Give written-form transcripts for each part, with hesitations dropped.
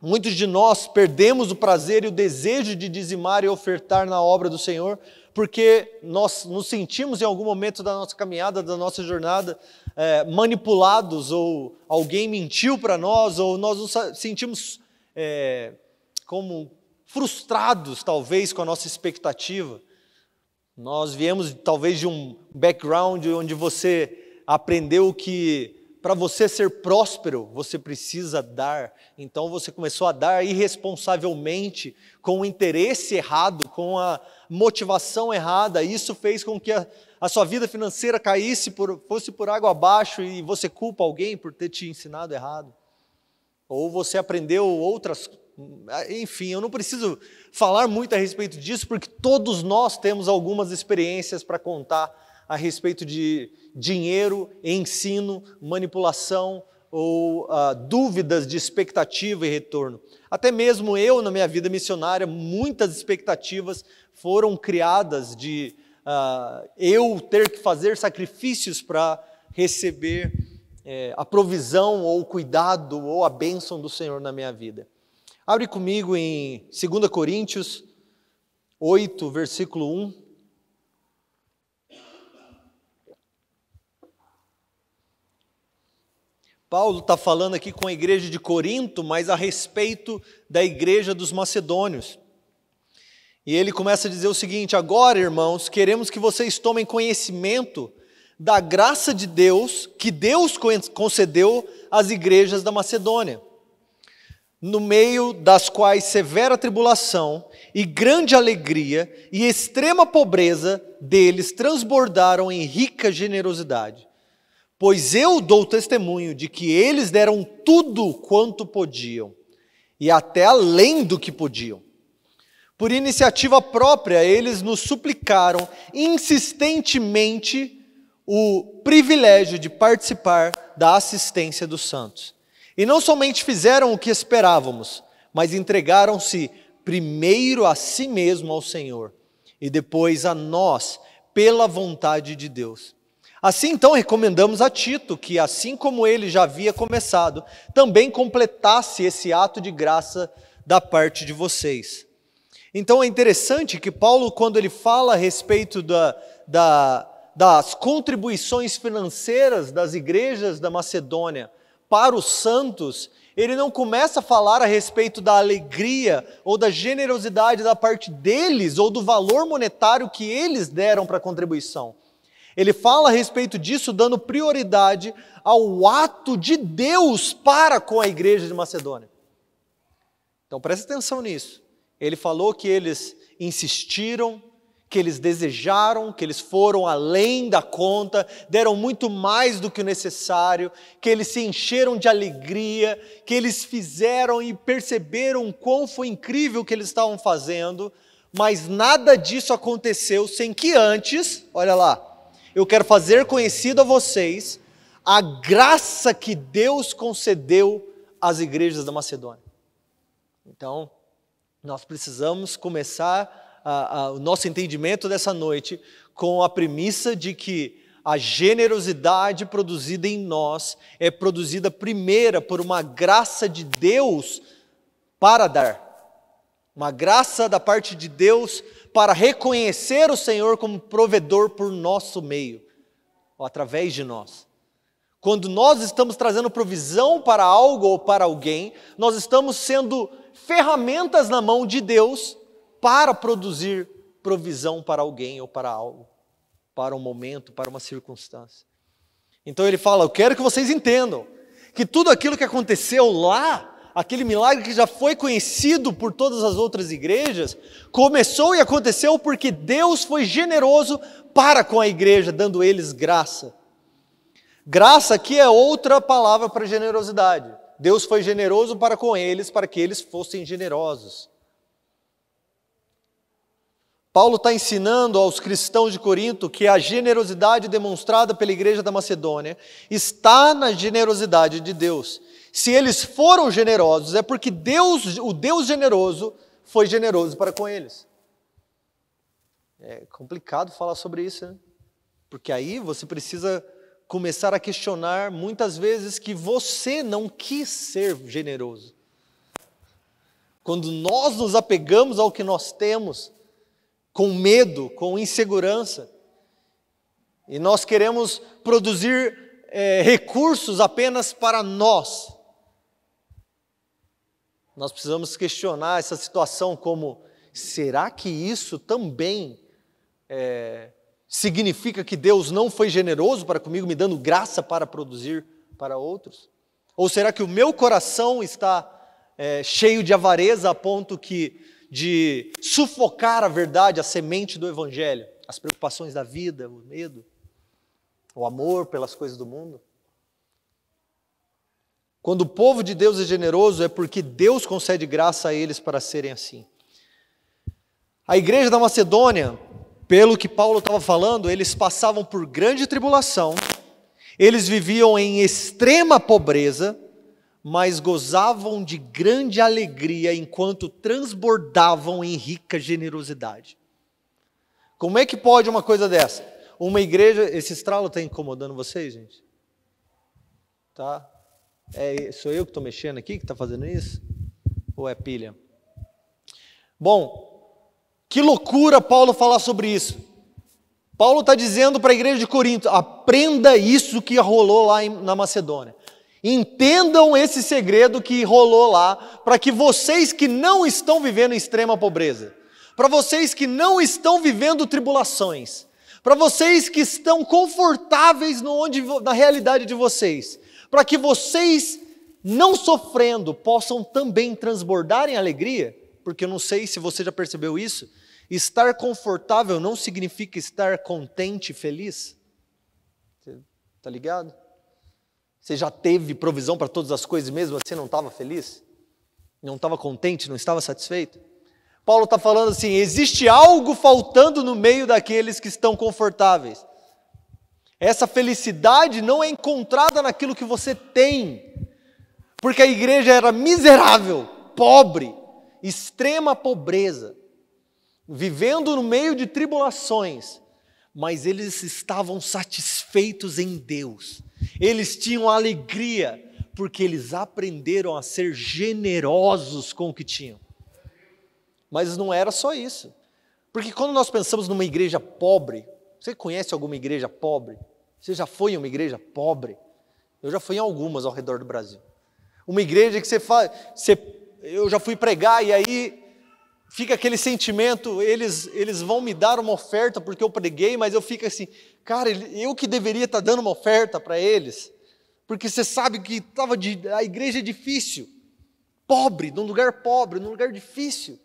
Muitos de nós perdemos o prazer e o desejo de dizimar e ofertar na obra do Senhor, porque nós nos sentimos em algum momento da nossa caminhada, da nossa jornada, manipulados, ou alguém mentiu para nós, ou nós nos sentimos como frustrados, talvez, com a nossa expectativa. Nós viemos, talvez, de um background onde você aprendeu que para você ser próspero, você precisa dar. Então você começou a dar irresponsavelmente, com o interesse errado, com a motivação errada. Isso fez com que a sua vida financeira fosse por água abaixo, e você culpa alguém por ter te ensinado errado. Ou você aprendeu outras... Enfim, eu não preciso falar muito a respeito disso, porque todos nós temos algumas experiências para contar a respeito de dinheiro, ensino, manipulação ou dúvidas de expectativa e retorno. Até mesmo eu, na minha vida missionária, muitas expectativas foram criadas de eu ter que fazer sacrifícios para receber a provisão ou o cuidado ou a bênção do Senhor na minha vida. Abre comigo em 2 Coríntios 8, versículo 1. Paulo está falando aqui com a igreja de Corinto, mas a respeito da igreja dos macedônios. E ele começa a dizer o seguinte: agora, irmãos, queremos que vocês tomem conhecimento da graça de Deus, que Deus concedeu às igrejas da Macedônia, no meio das quais severa tribulação e grande alegria e extrema pobreza deles transbordaram em rica generosidade. Pois eu dou testemunho de que eles deram tudo quanto podiam, e até além do que podiam. Por iniciativa própria, eles nos suplicaram insistentemente o privilégio de participar da assistência dos santos. E não somente fizeram o que esperávamos, mas entregaram-se primeiro a si mesmo ao Senhor, e depois a nós, pela vontade de Deus. Assim, então, recomendamos a Tito que, assim como ele já havia começado, também completasse esse ato de graça da parte de vocês. Então, é interessante que Paulo, quando ele fala a respeito das contribuições financeiras das igrejas da Macedônia para os santos, ele não começa a falar a respeito da alegria ou da generosidade da parte deles, ou do valor monetário que eles deram para a contribuição. Ele fala a respeito disso dando prioridade ao ato de Deus para com a igreja de Macedônia. Então preste atenção nisso. Ele falou que eles insistiram, que eles desejaram, que eles foram além da conta, deram muito mais do que o necessário, que eles se encheram de alegria, que eles fizeram e perceberam quão foi incrível o que eles estavam fazendo, mas nada disso aconteceu sem que antes, olha lá, eu quero fazer conhecido a vocês a graça que Deus concedeu às igrejas da Macedônia. Então, nós precisamos começar o nosso entendimento dessa noite com a premissa de que a generosidade produzida em nós é produzida primeiro por uma graça de Deus para dar. Uma graça da parte de Deus para reconhecer o Senhor como provedor por nosso meio, ou através de nós. Quando nós estamos trazendo provisão para algo ou para alguém, nós estamos sendo ferramentas na mão de Deus para produzir provisão para alguém ou para algo, para um momento, para uma circunstância. Então ele fala: eu quero que vocês entendam que tudo aquilo que aconteceu lá, aquele milagre que já foi conhecido por todas as outras igrejas, começou e aconteceu porque Deus foi generoso para com a igreja, dando eles graça. Graça aqui é outra palavra para generosidade. Deus foi generoso para com eles, para que eles fossem generosos. Paulo está ensinando aos cristãos de Corinto que a generosidade demonstrada pela igreja da Macedônia está na generosidade de Deus. Se eles foram generosos, é porque Deus, o Deus generoso, foi generoso para com eles. É complicado falar sobre isso, né? Porque aí você precisa começar a questionar muitas vezes que você não quis ser generoso. quando nós nos apegamos ao que nós temos, com medo, com insegurança, e nós queremos produzir recursos apenas para nós, nós precisamos questionar essa situação como, será que isso também significa que Deus não foi generoso para comigo, me dando graça para produzir para outros? Ou será que o meu coração está cheio de avareza a ponto de sufocar a verdade, a semente do Evangelho, as preocupações da vida, o medo, o amor pelas coisas do mundo? Quando o povo de Deus é generoso, é porque Deus concede graça a eles para serem assim. A igreja da Macedônia, pelo que Paulo estava falando, eles passavam por grande tribulação, eles viviam em extrema pobreza, mas gozavam de grande alegria enquanto transbordavam em rica generosidade. Como é que pode uma coisa dessa? Uma igreja... Esse estralo está incomodando vocês, gente? Tá? Sou eu que estou mexendo aqui, que está fazendo isso? Ou é pilha? Bom, que loucura Paulo falar sobre isso. Paulo está dizendo para a igreja de Corinto, aprenda isso que rolou lá na Macedônia. Entendam esse segredo que rolou lá, para que vocês que não estão vivendo em extrema pobreza, para vocês que não estão vivendo tribulações, para vocês que estão confortáveis na realidade de vocês, para que vocês, não sofrendo, possam também transbordar em alegria, porque eu não sei se você já percebeu isso, estar confortável não significa estar contente e feliz. Você está ligado? Você já teve provisão para todas as coisas mesmo assim não estava feliz? Não estava contente, não estava satisfeito? Paulo está falando assim, existe algo faltando no meio daqueles que estão confortáveis. Essa felicidade não é encontrada naquilo que você tem, porque a igreja era miserável, pobre, extrema pobreza, vivendo no meio de tribulações, mas eles estavam satisfeitos em Deus, eles tinham alegria, porque eles aprenderam a ser generosos com o que tinham. Mas não era só isso, porque quando nós pensamos numa igreja pobre, você conhece alguma igreja pobre? Você já foi em uma igreja pobre? Eu já fui em algumas ao redor do Brasil. Uma igreja que eu já fui pregar e aí fica aquele sentimento, eles vão me dar uma oferta porque eu preguei, mas eu fico assim, cara, eu que deveria estar dando uma oferta para eles, porque você sabe que a igreja é difícil, pobre, num lugar difícil.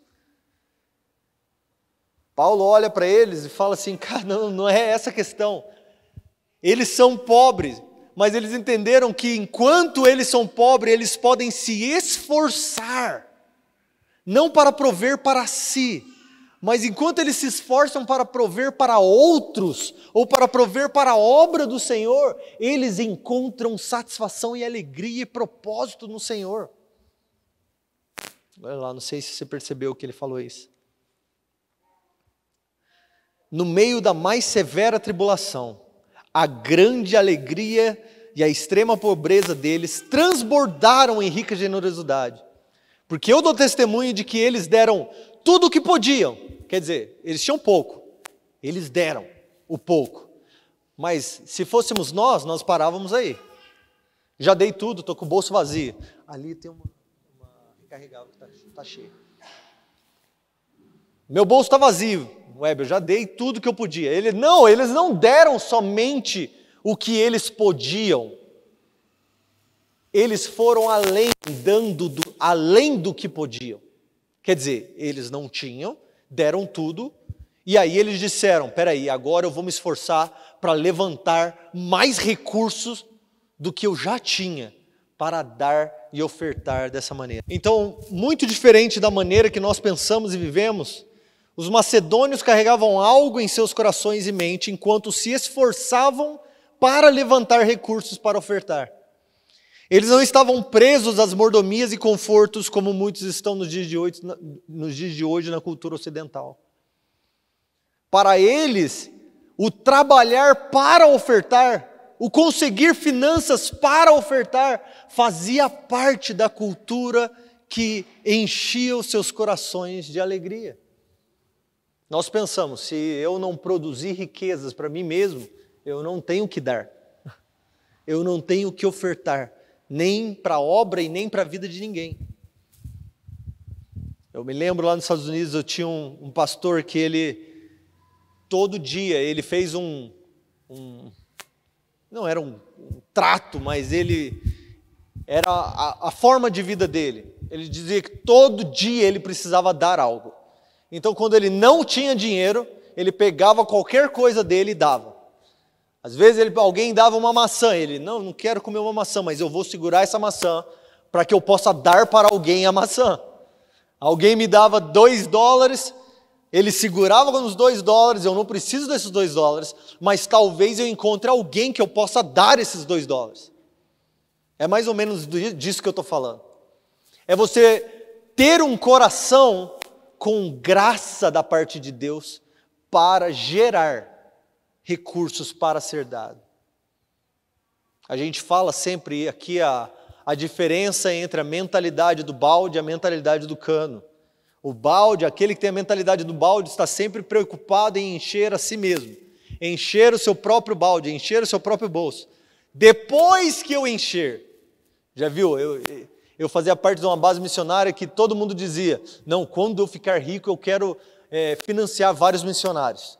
Paulo olha para eles e fala assim, cara, não é essa a questão. Eles são pobres, mas eles entenderam que enquanto eles são pobres, eles podem se esforçar, não para prover para si, mas enquanto eles se esforçam para prover para outros, ou para prover para a obra do Senhor, eles encontram satisfação e alegria e propósito no Senhor. Olha lá, não sei se você percebeu que ele falou isso. No meio da mais severa tribulação, a grande alegria e a extrema pobreza deles transbordaram em rica generosidade. Porque eu dou testemunho de que eles deram tudo o que podiam. Quer dizer, eles tinham pouco, eles deram o pouco. Mas se fôssemos nós parávamos aí. Já dei tudo, estou com o bolso vazio. Ali tem uma recarregável que está cheia. Meu bolso está vazio. Weber, eu já dei tudo que eu podia. Eles não deram somente o que eles podiam. Eles foram além, além do que podiam. Quer dizer, eles não tinham, deram tudo, e aí eles disseram, peraí, agora eu vou me esforçar para levantar mais recursos do que eu já tinha, para dar e ofertar dessa maneira. Então, muito diferente da maneira que nós pensamos e vivemos, os macedônios carregavam algo em seus corações e mente, enquanto se esforçavam para levantar recursos para ofertar. Eles não estavam presos às mordomias e confortos como muitos estão nos dias de hoje na cultura ocidental. Para eles, o trabalhar para ofertar, o conseguir finanças para ofertar, fazia parte da cultura que enchia os seus corações de alegria. Nós pensamos, se eu não produzir riquezas para mim mesmo, eu não tenho o que dar. Eu não tenho o que ofertar, nem para a obra e nem para a vida de ninguém. Eu me lembro lá nos Estados Unidos, eu tinha um pastor que ele, todo dia, ele fez não era um trato, mas ele, era a forma de vida dele. Ele dizia que todo dia ele precisava dar algo. Então, quando ele não tinha dinheiro, ele pegava qualquer coisa dele e dava. Às vezes alguém dava uma maçã, ele, não quero comer uma maçã, mas eu vou segurar essa maçã para que eu possa dar para alguém a maçã. Alguém me dava $2, ele segurava nos $2, eu não preciso desses $2, mas talvez eu encontre alguém que eu possa dar esses $2. É mais ou menos disso que eu estou falando. É você ter um coração com graça da parte de Deus para gerar recursos para ser dado. A gente fala sempre aqui a diferença entre a mentalidade do balde e a mentalidade do cano. O balde, aquele que tem a mentalidade do balde, está sempre preocupado em encher a si mesmo, encher o seu próprio balde, encher o seu próprio bolso. Depois que eu encher, já viu, eu fazia parte de uma base missionária que todo mundo dizia, não, quando eu ficar rico eu quero financiar vários missionários.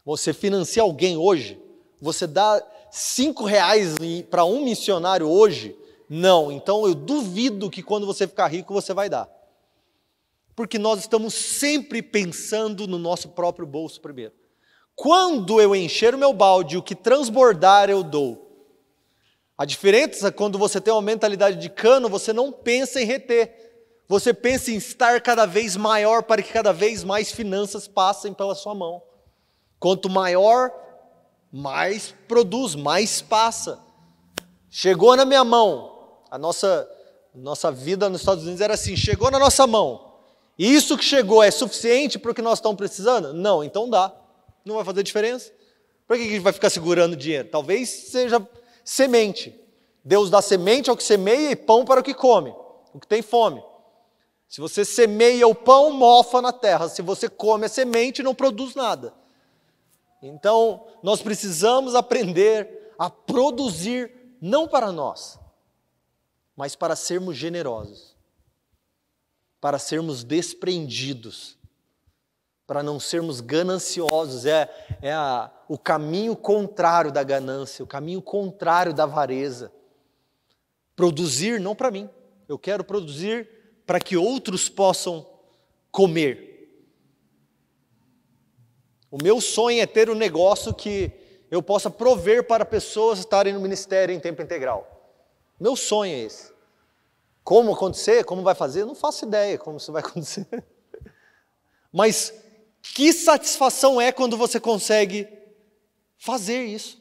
Você financia alguém hoje? Você dá R$5 para um missionário hoje? Não, então eu duvido que quando você ficar rico você vai dar. Porque nós estamos sempre pensando no nosso próprio bolso primeiro. Quando eu encher o meu balde, o que transbordar eu dou. A diferença, quando você tem uma mentalidade de cano, você não pensa em reter. Você pensa em estar cada vez maior para que cada vez mais finanças passem pela sua mão. Quanto maior, mais produz, mais passa. Chegou na minha mão, a nossa vida nos Estados Unidos era assim, chegou na nossa mão, e isso que chegou é suficiente para o que nós estamos precisando? Não, então dá, não vai fazer diferença. Para que a gente vai ficar segurando dinheiro? Talvez seja semente. Deus dá semente ao que semeia e pão para o que come, o que tem fome. Se você semeia o pão, mofa na terra. Se você come a semente, não produz nada. Então, nós precisamos aprender a produzir, não para nós, mas para sermos generosos, para sermos desprendidos, para não sermos gananciosos. O caminho contrário da ganância, o caminho contrário da avareza. Produzir não para mim, eu quero produzir para que outros possam comer. O meu sonho é ter um negócio que eu possa prover para pessoas estarem no ministério em tempo integral. Meu sonho é esse. Como acontecer, como vai fazer, eu não faço ideia como isso vai acontecer. Mas que satisfação é quando você consegue fazer isso.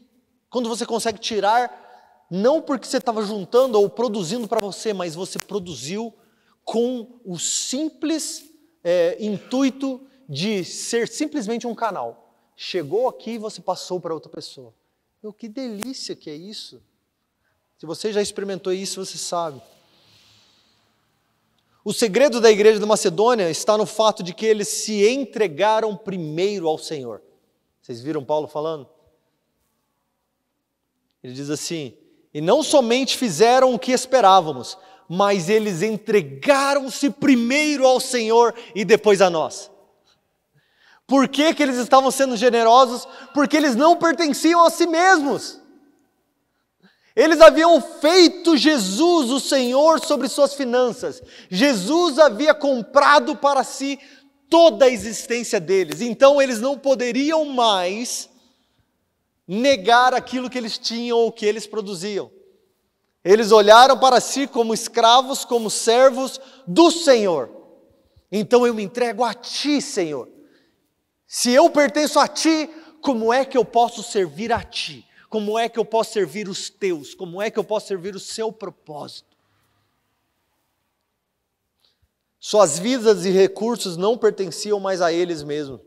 Quando você consegue tirar, não porque você estava juntando ou produzindo para você, mas você produziu com o simples intuito de ser simplesmente um canal. Chegou aqui e você passou para outra pessoa. Que delícia que é isso. Se você já experimentou isso, você sabe. O segredo da igreja da Macedônia está no fato de que eles se entregaram primeiro ao Senhor. Vocês viram Paulo falando? Ele diz assim, e não somente fizeram o que esperávamos, mas eles entregaram-se primeiro ao Senhor e depois a nós. Por que que eles estavam sendo generosos? Porque eles não pertenciam a si mesmos. Eles haviam feito Jesus o Senhor sobre suas finanças. Jesus havia comprado para si toda a existência deles. Então eles não poderiam mais negar aquilo que eles tinham ou que eles produziam. Eles olharam para si como escravos, como servos do Senhor. Então eu me entrego a ti, Senhor. Se eu pertenço a ti, como é que eu posso servir a ti? Como é que eu posso servir os teus? Como é que eu posso servir o seu propósito? Suas vidas e recursos não pertenciam mais a eles mesmos.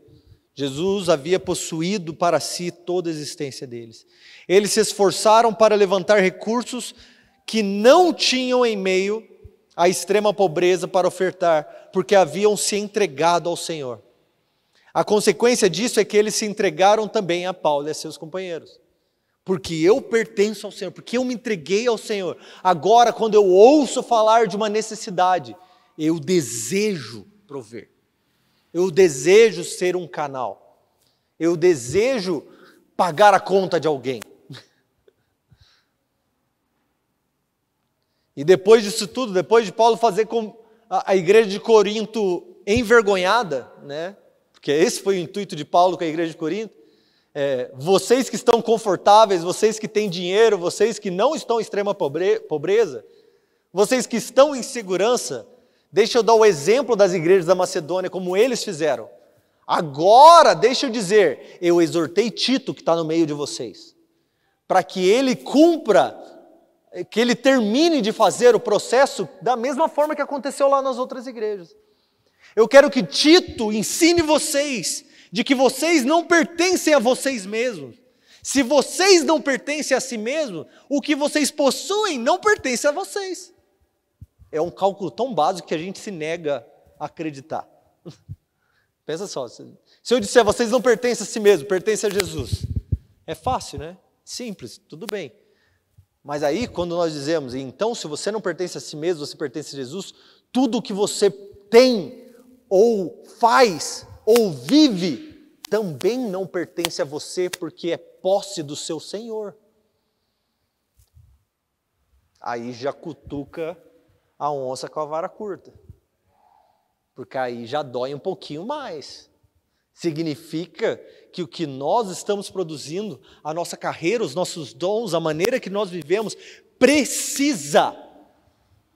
Jesus havia possuído para si toda a existência deles. Eles se esforçaram para levantar recursos que não tinham em meio a extrema pobreza para ofertar, porque haviam se entregado ao Senhor. A consequência disso é que eles se entregaram também a Paulo e a seus companheiros. Porque eu pertenço ao Senhor, porque eu me entreguei ao Senhor. Agora, quando eu ouço falar de uma necessidade, eu desejo prover. Eu desejo ser um canal. Eu desejo pagar a conta de alguém. E depois disso tudo, depois de Paulo fazer com a igreja de Corinto envergonhada, né? Porque esse foi o intuito de Paulo com a igreja de Corinto, vocês que estão confortáveis, vocês que têm dinheiro, vocês que não estão em extrema pobreza, vocês que estão em segurança, deixa eu dar o exemplo das igrejas da Macedônia, como eles fizeram. Agora, deixa eu dizer, eu exortei Tito, que está no meio de vocês, para que ele cumpra, que ele termine de fazer o processo da mesma forma que aconteceu lá nas outras igrejas. Eu quero que Tito ensine vocês de que vocês não pertencem a vocês mesmos. Se vocês não pertencem a si mesmos, o que vocês possuem não pertence a vocês. É um cálculo tão básico que a gente se nega a acreditar. Pensa só, se eu disser vocês não pertencem a si mesmos, pertencem a Jesus. É fácil, né? Simples, tudo bem. Mas aí, quando nós dizemos, então, se você não pertence a si mesmo, você pertence a Jesus, tudo que você tem, ou faz, ou vive, também não pertence a você, porque é posse do seu Senhor. Aí já cutuca a onça com a vara curta. Porque aí já dói um pouquinho mais. Significa que o que nós estamos produzindo, a nossa carreira, os nossos dons, a maneira que nós vivemos, precisa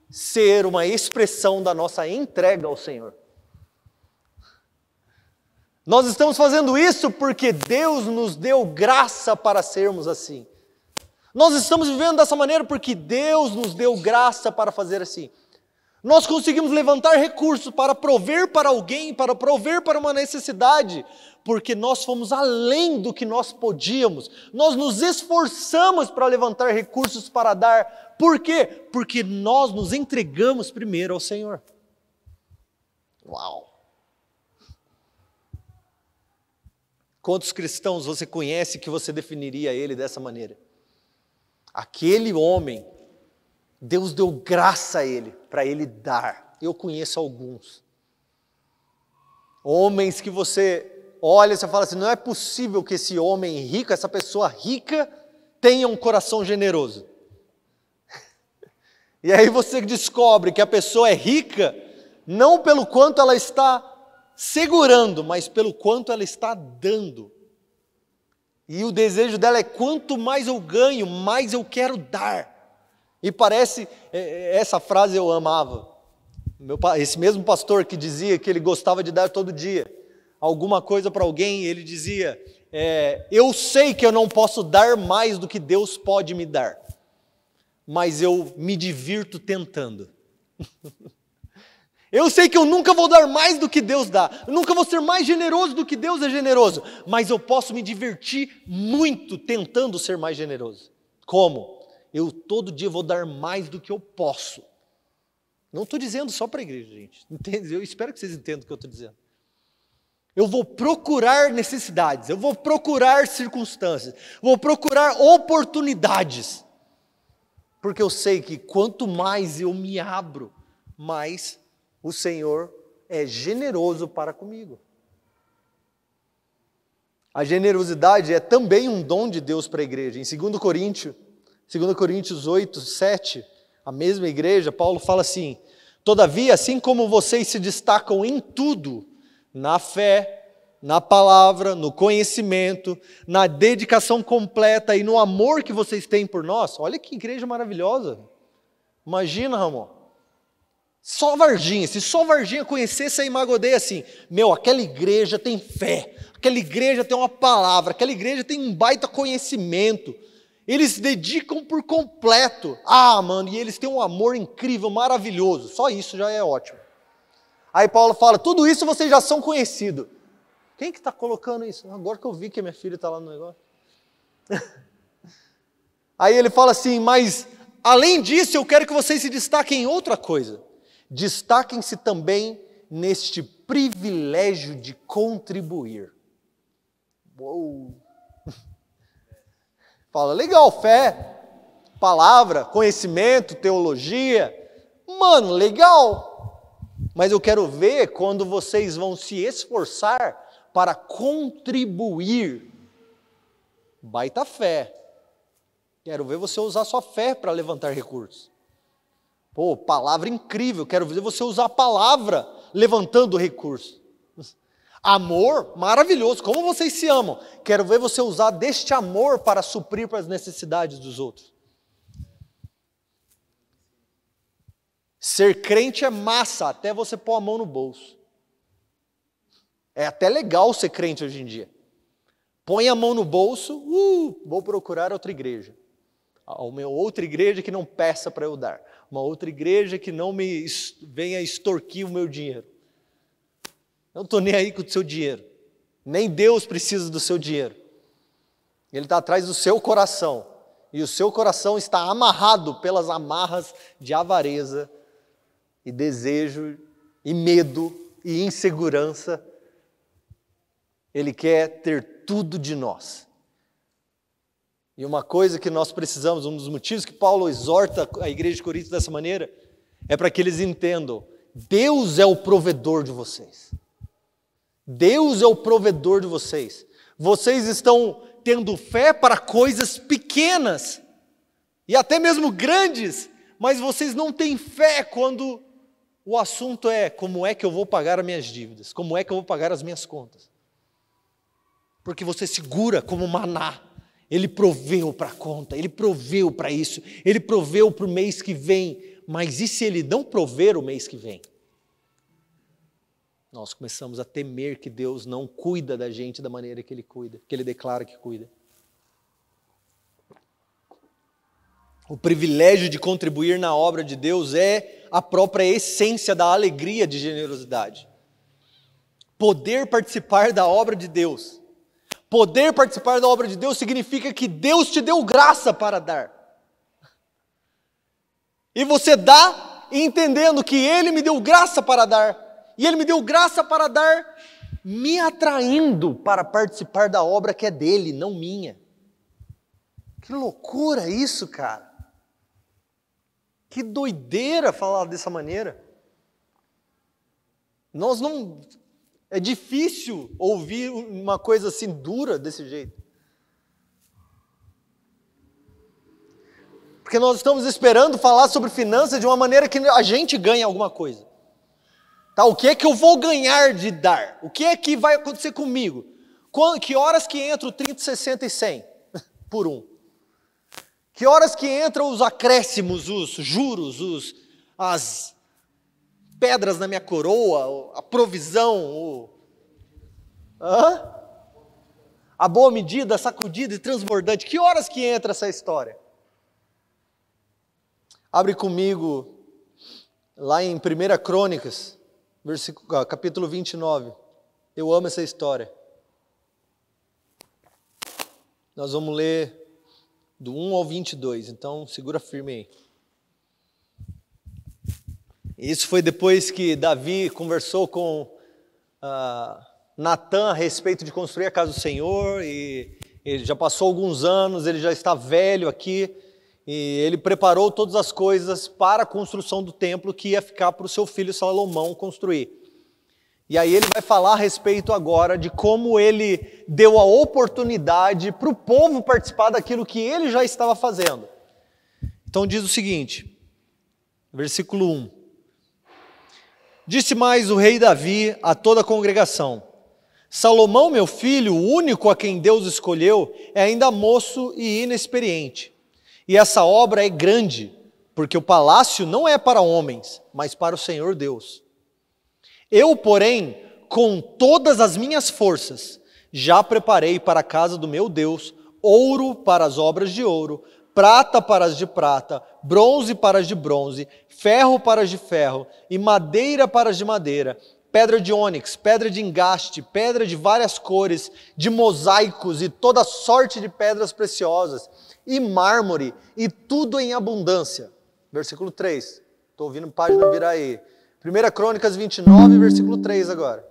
ser uma expressão da nossa entrega ao Senhor. Nós estamos fazendo isso porque Deus nos deu graça para sermos assim. Nós estamos vivendo dessa maneira porque Deus nos deu graça para fazer assim. Nós conseguimos levantar recursos para prover para alguém, para prover para uma necessidade, porque nós fomos além do que nós podíamos. Nós nos esforçamos para levantar recursos para dar. Por quê? Porque nós nos entregamos primeiro ao Senhor. Uau! Quantos cristãos você conhece que você definiria ele dessa maneira? Aquele homem, Deus deu graça a ele, para ele dar. Eu conheço alguns. Homens que você olha e você fala assim, não é possível que esse homem rico, essa pessoa rica, tenha um coração generoso. E aí você descobre que a pessoa é rica, não pelo quanto ela está segurando, mas pelo quanto ela está dando. E o desejo dela é quanto mais eu ganho, mais eu quero dar. E parece, essa frase eu amava. Esse mesmo pastor que dizia que ele gostava de dar todo dia alguma coisa para alguém, ele dizia, eu sei que eu não posso dar mais do que Deus pode me dar, mas eu me divirto tentando. Eu sei que eu nunca vou dar mais do que Deus dá, eu nunca vou ser mais generoso do que Deus é generoso, mas eu posso me divertir muito tentando ser mais generoso. Como? Eu todo dia vou dar mais do que eu posso. Não estou dizendo só para a igreja, gente. Entende? Eu espero que vocês entendam o que eu estou dizendo. Eu vou procurar necessidades, eu vou procurar circunstâncias, vou procurar oportunidades, porque eu sei que quanto mais eu me abro, mais o Senhor é generoso para comigo. A generosidade é também um dom de Deus para a igreja. Em 2 Coríntios 8, 7, a mesma igreja, Paulo fala assim, todavia, assim como vocês se destacam em tudo, na fé, na palavra, no conhecimento, na dedicação completa e no amor que vocês têm por nós, olha que igreja maravilhosa. Imagina, Ramon, só Varginha, se só Varginha conhecesse a Imagodeia assim, aquela igreja tem fé, aquela igreja tem uma palavra, aquela igreja tem um baita conhecimento, eles se dedicam por completo, mano, e eles têm um amor incrível, maravilhoso, só isso já é ótimo. Aí Paulo fala, tudo isso vocês já são conhecidos. Quem que está colocando isso? Agora que eu vi que a minha filha está lá no negócio. Aí ele fala assim, mas além disso eu quero que vocês se destaquem em outra coisa. destaquem-se também neste privilégio de contribuir. Uou! Fala, legal, fé, palavra, conhecimento, teologia. Mano, legal. Mas eu quero ver quando vocês vão se esforçar para contribuir. Baita fé. Quero ver você usar sua fé para levantar recursos. Pô, palavra incrível. Quero ver você usar a palavra levantando recursos. Amor, maravilhoso. Como vocês se amam. Quero ver você usar deste amor para suprir para as necessidades dos outros. Ser crente é massa, até você pôr a mão no bolso. É até legal ser crente hoje em dia. Põe a mão no bolso, vou procurar outra igreja. Uma outra igreja que não peça para eu dar. Uma outra igreja que não me venha extorquir o meu dinheiro. Não estou nem aí com o seu dinheiro. Nem Deus precisa do seu dinheiro. Ele está atrás do seu coração. E o seu coração está amarrado pelas amarras de avareza e desejo e medo e insegurança. Ele quer ter tudo de nós. E uma coisa que nós precisamos, um dos motivos que Paulo exorta a igreja de Corinto dessa maneira, é para que eles entendam, Deus é o provedor de vocês. Deus é o provedor de vocês. Vocês estão tendo fé para coisas pequenas, e até mesmo grandes, mas vocês não têm fé quando o assunto é como é que eu vou pagar as minhas dívidas, como é que eu vou pagar as minhas contas. Porque você segura como maná. Ele proveu para a conta, ele proveu para isso, ele proveu para o mês que vem, mas e se ele não prover o mês que vem? Nós começamos a temer que Deus não cuida da gente da maneira que Ele cuida, que Ele declara que cuida. O privilégio de contribuir na obra de Deus é a própria essência da alegria de generosidade. Poder participar da obra de Deus. Poder participar da obra de Deus significa que Deus te deu graça para dar. E você dá entendendo que Ele me deu graça para dar. E Ele me deu graça para dar, me atraindo para participar da obra que é dele, não minha. Que loucura isso, cara. Que doideira falar dessa maneira. É difícil ouvir uma coisa assim dura desse jeito. Porque nós estamos esperando falar sobre finanças de uma maneira que a gente ganha alguma coisa. Tá, o que é que eu vou ganhar de dar? O que é que vai acontecer comigo? Que horas que entra o 30, 60 e 100 por um? Que horas que entram os acréscimos, os juros, as pedras na minha coroa, a provisão, a boa medida, a sacudida e transbordante? Que horas que entra essa história? Abre comigo lá em 1 Crônicas, capítulo 29. Eu amo essa história. Nós vamos ler do 1 ao 22, então segura firme aí. Isso foi depois que Davi conversou com Natã a respeito de construir a casa do Senhor, e ele já passou alguns anos, ele já está velho aqui, e ele preparou todas as coisas para a construção do templo que ia ficar para o seu filho Salomão construir. E aí ele vai falar a respeito agora de como ele deu a oportunidade para o povo participar daquilo que ele já estava fazendo. Então diz o seguinte, versículo 1. Disse mais o rei Davi a toda a congregação: Salomão, meu filho, o único a quem Deus escolheu, é ainda moço e inexperiente. E essa obra é grande, porque o palácio não é para homens, mas para o Senhor Deus. Eu, porém, com todas as minhas forças, já preparei para a casa do meu Deus ouro para as obras de ouro, prata para as de prata, bronze para as de bronze, ferro para as de ferro e madeira para as de madeira, pedra de ônix, pedra de engaste, pedra de várias cores, de mosaicos e toda sorte de pedras preciosas, e mármore, e tudo em abundância. Versículo 3, estou ouvindo página virar aí. 1 Crônicas 29, versículo 3 agora.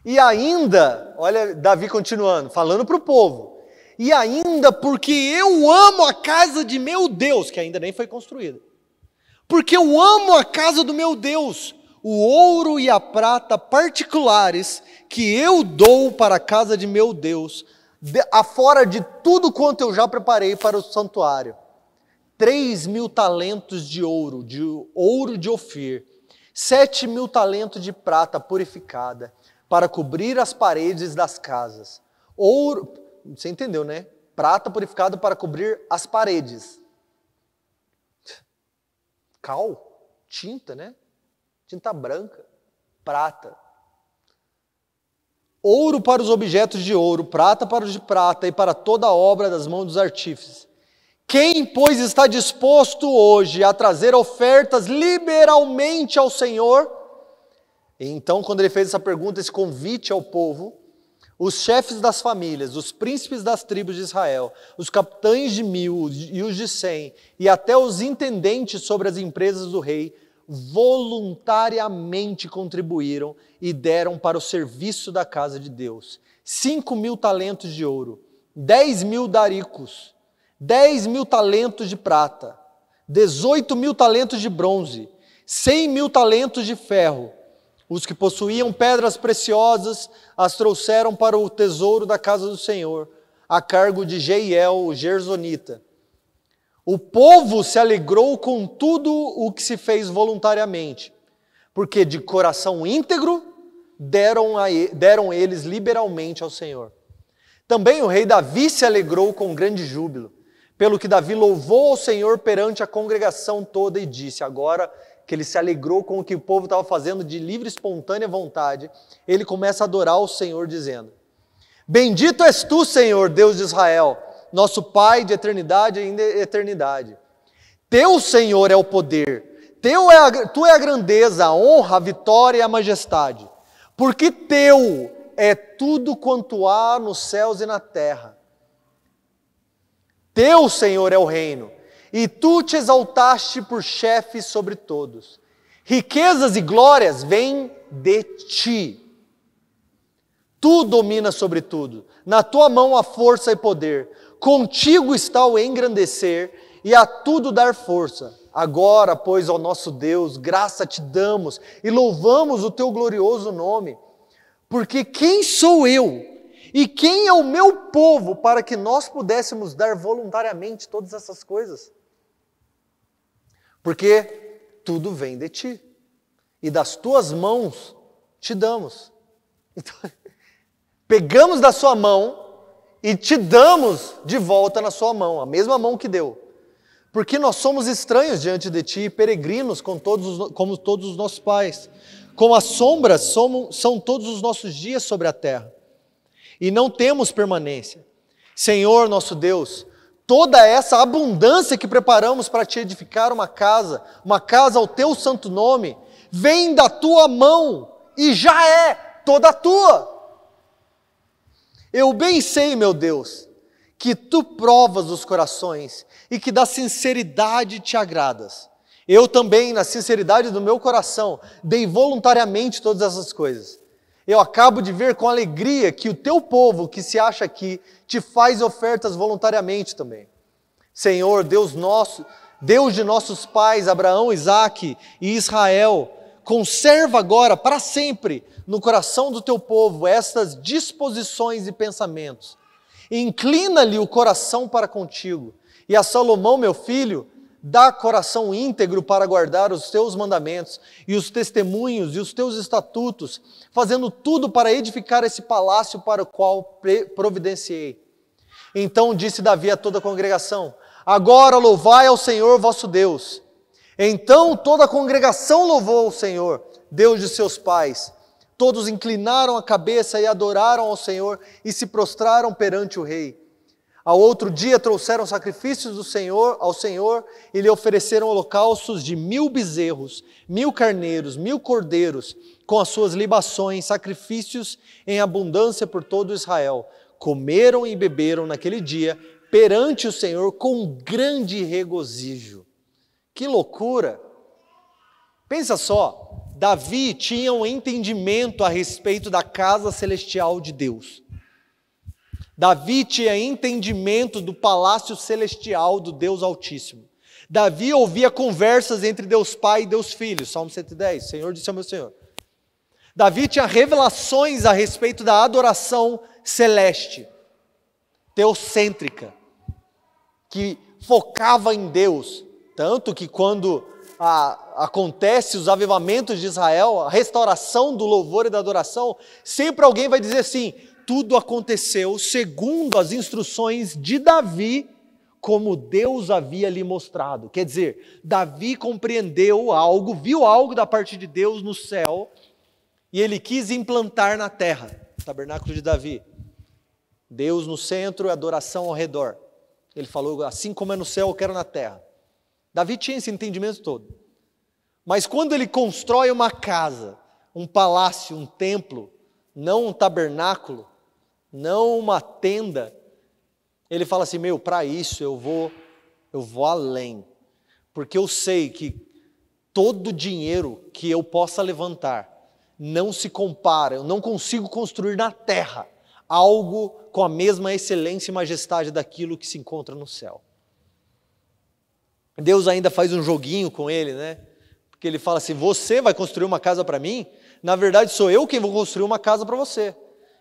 E ainda, olha Davi continuando, falando para o povo, e ainda porque eu amo a casa de meu Deus, que ainda nem foi construída, porque eu amo a casa do meu Deus, o ouro e a prata particulares que eu dou para a casa de meu Deus, afora de tudo quanto eu já preparei para o santuário, 3.000 talentos de ouro de Ofir, 7.000 talentos de prata purificada, para cobrir as paredes das casas. Ouro, você entendeu, né? Prata purificada para cobrir as paredes. Cal, tinta, né? Tinta branca, prata. Ouro para os objetos de ouro, prata para os de prata e para toda a obra das mãos dos artífices. Quem, pois, está disposto hoje a trazer ofertas liberalmente ao Senhor? Então, quando ele fez essa pergunta, esse convite ao povo, os chefes das famílias, os príncipes das tribos de Israel, os capitães de 1000 e os de 100, e até os intendentes sobre as empresas do rei, voluntariamente contribuíram e deram para o serviço da casa de Deus 5.000 talentos de ouro, 10.000 daricos, 10.000 talentos de prata, 18.000 talentos de bronze, 100.000 talentos de ferro. Os que possuíam pedras preciosas as trouxeram para o tesouro da casa do Senhor, a cargo de Jeiel, o gersonita. O povo se alegrou com tudo o que se fez voluntariamente, porque de coração íntegro deram eles liberalmente ao Senhor. Também o rei Davi se alegrou com grande júbilo, pelo que Davi louvou ao Senhor perante a congregação toda e disse, agora que ele se alegrou com o que o povo estava fazendo de livre e espontânea vontade, ele começa a adorar o Senhor dizendo, bendito és tu, Senhor, Deus de Israel, nosso Pai de eternidade em eternidade. Teu, Senhor, é o poder, tu é a grandeza, a honra, a vitória e a majestade, porque teu é tudo quanto há nos céus e na terra. Teu, Senhor, é o reino, e tu te exaltaste por chefe sobre todos. Riquezas e glórias vêm de ti. Tu dominas sobre tudo. Na tua mão há força e poder. Contigo está o engrandecer e a tudo dar força. Agora, pois, ó nosso Deus, graça te damos e louvamos o teu glorioso nome. Porque quem sou eu e quem é o meu povo para que nós pudéssemos dar voluntariamente todas essas coisas? Porque tudo vem de ti, e das tuas mãos te damos. Então, pegamos da sua mão e te damos de volta na sua mão, a mesma mão que deu. Porque nós somos estranhos diante de ti, peregrinos como todos os nossos pais. Como as sombras são todos os nossos dias sobre a terra. E não temos permanência. Senhor nosso Deus, toda essa abundância que preparamos para te edificar uma casa ao teu santo nome, vem da tua mão e já é toda tua. Eu bem sei, meu Deus, que tu provas os corações e que da sinceridade te agradas. Eu também, na sinceridade do meu coração, dei voluntariamente todas essas coisas. Eu acabo de ver com alegria que o teu povo que se acha aqui te faz ofertas voluntariamente também. Senhor, Deus nosso, Deus de nossos pais, Abraão, Isaque e Israel, conserva agora para sempre no coração do teu povo estas disposições e pensamentos. Inclina-lhe o coração para contigo. E a Salomão, meu filho, dá coração íntegro para guardar os teus mandamentos e os testemunhos e os teus estatutos, fazendo tudo para edificar esse palácio para o qual providenciei. Então disse Davi a toda a congregação, agora louvai ao Senhor vosso Deus. Então toda a congregação louvou ao Senhor, Deus de seus pais. Todos inclinaram a cabeça e adoraram ao Senhor e se prostraram perante o rei. Ao outro dia trouxeram sacrifícios ao Senhor e lhe ofereceram holocaustos de 1000 bezerros, 1000 carneiros, 1000 cordeiros, com as suas libações, sacrifícios em abundância por todo Israel. Comeram e beberam naquele dia perante o Senhor com grande regozijo. Que loucura! Pensa só, Davi tinha um entendimento a respeito da casa celestial de Deus. Davi tinha entendimento do palácio celestial do Deus Altíssimo. Davi ouvia conversas entre Deus Pai e Deus Filho, Salmo 110, Senhor disse ao meu Senhor. Davi tinha revelações a respeito da adoração celeste, teocêntrica, que focava em Deus, tanto que quando acontece os avivamentos de Israel, a restauração do louvor e da adoração, sempre alguém vai dizer assim, tudo aconteceu segundo as instruções de Davi, como Deus havia lhe mostrado. Quer dizer, Davi compreendeu algo, viu algo da parte de Deus no céu, e ele quis implantar na terra, o tabernáculo de Davi. Deus no centro e adoração ao redor. Ele falou, assim como é no céu, eu quero na terra. Davi tinha esse entendimento todo. Mas quando ele constrói uma casa, um palácio, um templo, não um tabernáculo, não uma tenda, ele fala assim, para isso eu vou além. Porque eu sei que todo dinheiro que eu possa levantar não se compara, eu não consigo construir na terra algo com a mesma excelência e majestade daquilo que se encontra no céu. Deus ainda faz um joguinho com ele, né? Porque ele fala assim, você vai construir uma casa para mim? Na verdade sou eu quem vou construir uma casa para você.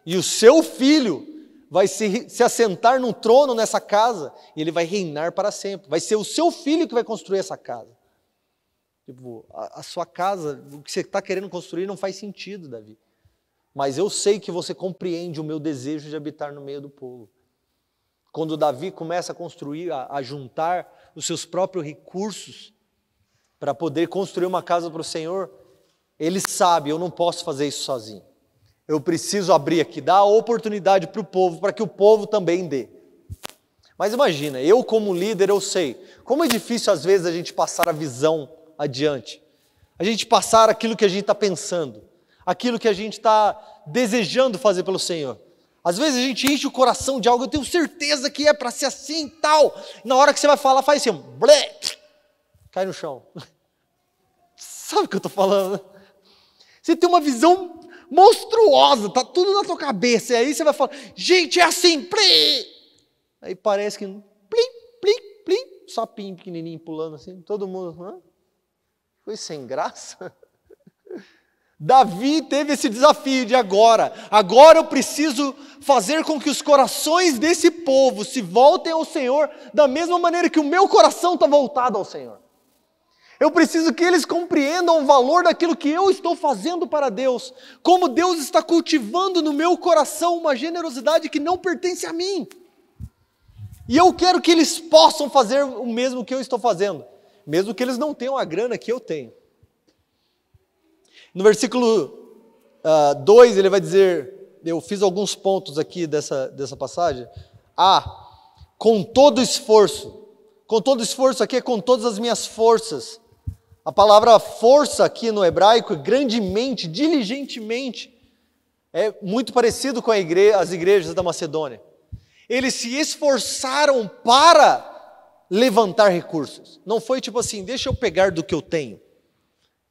E o seu filho vai se assentar num trono nessa casa e ele vai reinar para sempre. Vai ser o seu filho que vai construir essa casa. Tipo, a sua casa, o que você está querendo construir não faz sentido, Davi. Mas eu sei que você compreende o meu desejo de habitar no meio do povo. Quando Davi começa a construir, a juntar os seus próprios recursos para poder construir uma casa para o Senhor, ele sabe, eu não posso fazer isso sozinho. Eu preciso abrir aqui, dar a oportunidade para o povo, para que o povo também dê. Mas imagina, eu como líder, eu sei, como é difícil às vezes a gente passar a visão adiante. A gente passar aquilo que a gente está pensando, aquilo que a gente está desejando fazer pelo Senhor. Às vezes a gente enche o coração de algo, eu tenho certeza que é para ser assim e tal. Na hora que você vai falar, faz assim, blé, cai no chão. Sabe o que eu estou falando? Você tem uma visão monstruosa, está tudo na tua cabeça. E aí você vai falar, gente, é assim, plim. Aí parece que, plim, plim, plim, sapinho pequenininho pulando assim, todo mundo, foi sem graça. Davi teve esse desafio de agora eu preciso fazer com que os corações desse povo se voltem ao Senhor da mesma maneira que o meu coração está voltado ao Senhor. Eu preciso que eles compreendam o valor daquilo que eu estou fazendo para Deus, como Deus está cultivando no meu coração uma generosidade que não pertence a mim. E eu quero que eles possam fazer o mesmo que eu estou fazendo, mesmo que eles não tenham a grana que eu tenho. No versículo 2 ele vai dizer, eu fiz alguns pontos aqui dessa passagem, com todo esforço aqui é com todas as minhas forças. A palavra força aqui no hebraico, grandemente, diligentemente, é muito parecido com as igrejas da Macedônia. Eles se esforçaram para levantar recursos. Não foi tipo assim, deixa eu pegar do que eu tenho.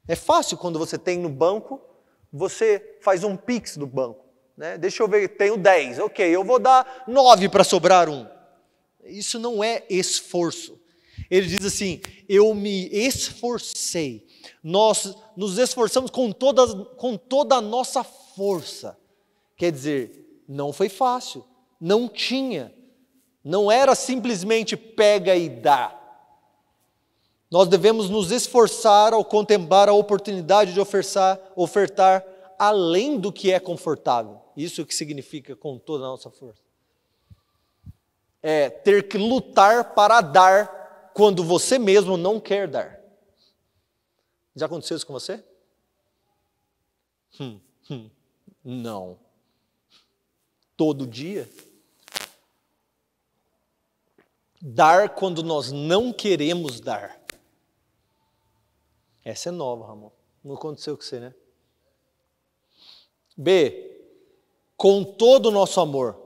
É fácil quando você tem no banco, você faz um pix do banco. Né? Deixa eu ver, tenho 10, ok, eu vou dar 9 para sobrar 1. Isso não é esforço. Ele diz assim, eu me esforcei, nós nos esforçamos com toda a nossa força. Quer dizer, não foi fácil, não tinha, não era simplesmente pega e dá. Nós devemos nos esforçar ao contemplar a oportunidade de ofertar além do que é confortável. Isso que significa com toda a nossa força. É ter que lutar para dar quando você mesmo não quer dar. Já aconteceu isso com você? Não. Todo dia? Dar quando nós não queremos dar. Essa é nova, Ramon. Não aconteceu com você, né? B, com todo o nosso amor.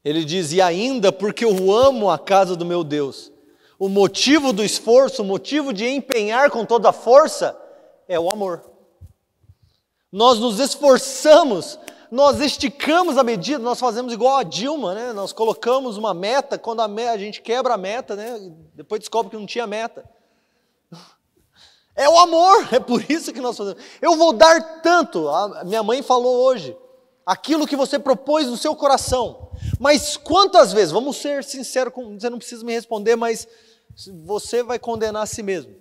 Ele diz, e ainda porque eu amo a casa do meu Deus. O motivo do esforço, o motivo de empenhar com toda a força é o amor. Nós nos esforçamos, nós esticamos a medida, nós fazemos igual a Dilma, né? Nós colocamos uma meta, quando a gente quebra a meta, né? Depois descobre que não tinha meta. É o amor, é por isso que nós fazemos. Eu vou dar tanto, a minha mãe falou hoje, aquilo que você propôs no seu coração. Mas quantas vezes, vamos ser sinceros, você não precisa me responder, mas você vai condenar a si mesmo.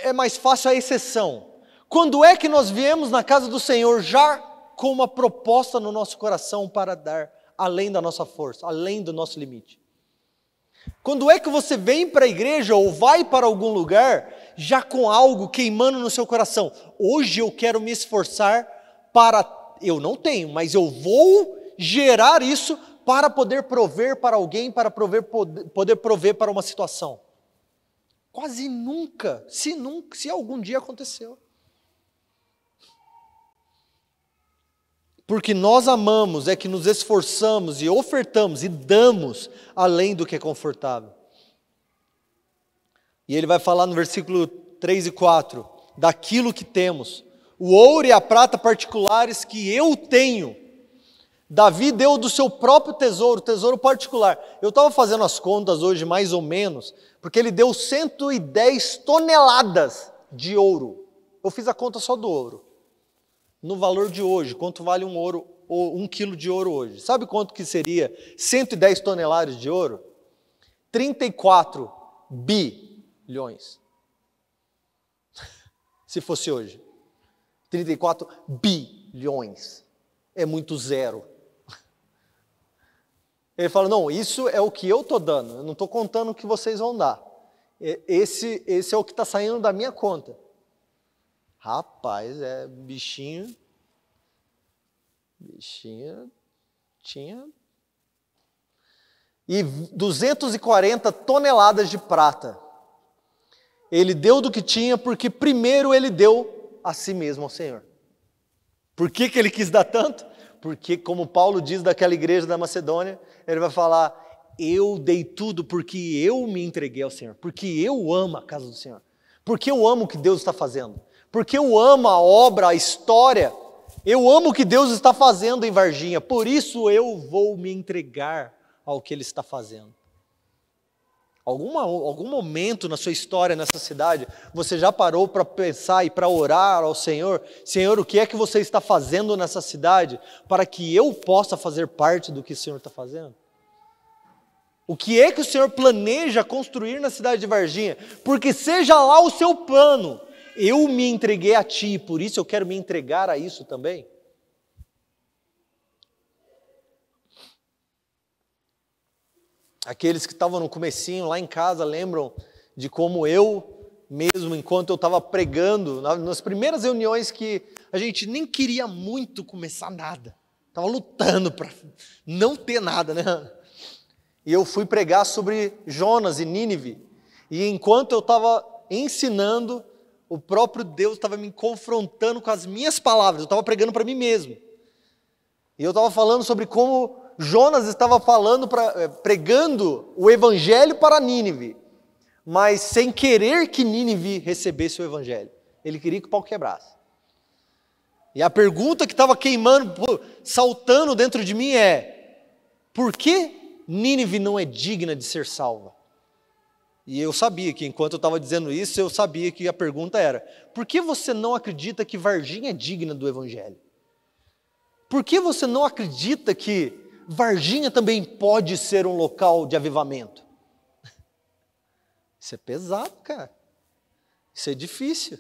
É mais fácil a exceção. Quando é que nós viemos na casa do Senhor já com uma proposta no nosso coração para dar além da nossa força, além do nosso limite? Quando é que você vem para a igreja ou vai para algum lugar já com algo queimando no seu coração? Hoje eu quero me esforçar para, eu não tenho, mas eu vou gerar isso para poder prover para alguém, para poder prover para uma situação. Quase nunca, se algum dia aconteceu. Porque nós amamos, é que nos esforçamos e ofertamos e damos além do que é confortável. E ele vai falar no versículo 3 e 4, daquilo que temos, o ouro e a prata particulares que eu tenho. Davi deu do seu próprio tesouro particular. Eu estava fazendo as contas hoje, mais ou menos, porque ele deu 110 toneladas de ouro. Eu fiz a conta só do ouro. No valor de hoje, quanto vale um ouro, ou 1 quilo de ouro hoje? Sabe quanto que seria 110 toneladas de ouro? 34 bilhões. Se fosse hoje. 34 bilhões. É muito zero. Ele fala, não, isso é o que eu estou dando, eu não estou contando o que vocês vão dar. Esse é o que está saindo da minha conta. Rapaz, bichinho tinha. E 240 toneladas de prata. Ele deu do que tinha, porque primeiro ele deu a si mesmo ao Senhor. Por que ele quis dar tanto? Porque, como Paulo diz daquela igreja da Macedônia, ele vai falar, eu dei tudo porque eu me entreguei ao Senhor, porque eu amo a casa do Senhor, porque eu amo o que Deus está fazendo, porque eu amo a obra, a história, eu amo o que Deus está fazendo em Varginha, por isso eu vou me entregar ao que Ele está fazendo. Algum momento na sua história, nessa cidade, você já parou para pensar e para orar ao Senhor? Senhor, o que é que você está fazendo nessa cidade para que eu possa fazer parte do que o Senhor está fazendo? O que é que o Senhor planeja construir na cidade de Varginha? Porque seja lá o seu plano, eu me entreguei a Ti, por isso eu quero me entregar a isso também. Aqueles que estavam no comecinho lá em casa lembram de como eu mesmo, enquanto eu estava pregando, nas primeiras reuniões que a gente nem queria muito começar nada, estava lutando para não ter nada, né? E eu fui pregar sobre Jonas e Nínive, e enquanto eu estava ensinando, o próprio Deus estava me confrontando com as minhas palavras, eu estava pregando para mim mesmo, e eu estava falando sobre como Jonas estava pregando o evangelho para Nínive, mas sem querer que Nínive recebesse o evangelho. Ele queria que o pau quebrasse. E a pergunta que estava queimando, saltando dentro de mim é, por que Nínive não é digna de ser salva? E eu sabia que enquanto eu estava dizendo isso, eu sabia que a pergunta era, por que você não acredita que Varginha é digna do evangelho? Por que você não acredita que Varginha também pode ser um local de avivamento? Isso é pesado, cara. Isso é difícil.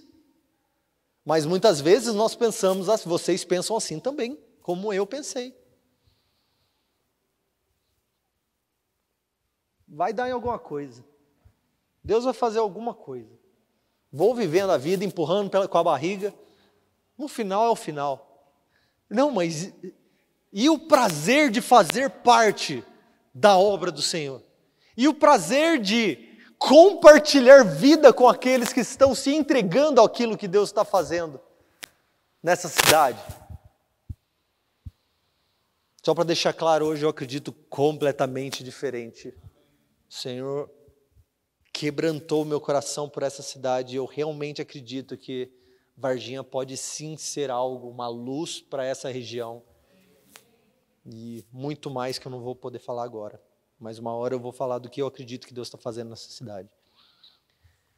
Mas muitas vezes nós pensamos, vocês pensam assim também, como eu pensei. Vai dar em alguma coisa. Deus vai fazer alguma coisa. Vou vivendo a vida, empurrando com a barriga. No final é o final. Não, mas e o prazer de fazer parte da obra do Senhor? E o prazer de compartilhar vida com aqueles que estão se entregando àquilo que Deus está fazendo nessa cidade? Só para deixar claro, hoje eu acredito completamente diferente O Senhor quebrantou meu coração por essa cidade e eu realmente acredito que Varginha pode sim ser algo, uma luz para essa região. E muito mais que eu não vou poder falar agora. Mas uma hora eu vou falar do que eu acredito que Deus está fazendo nessa cidade.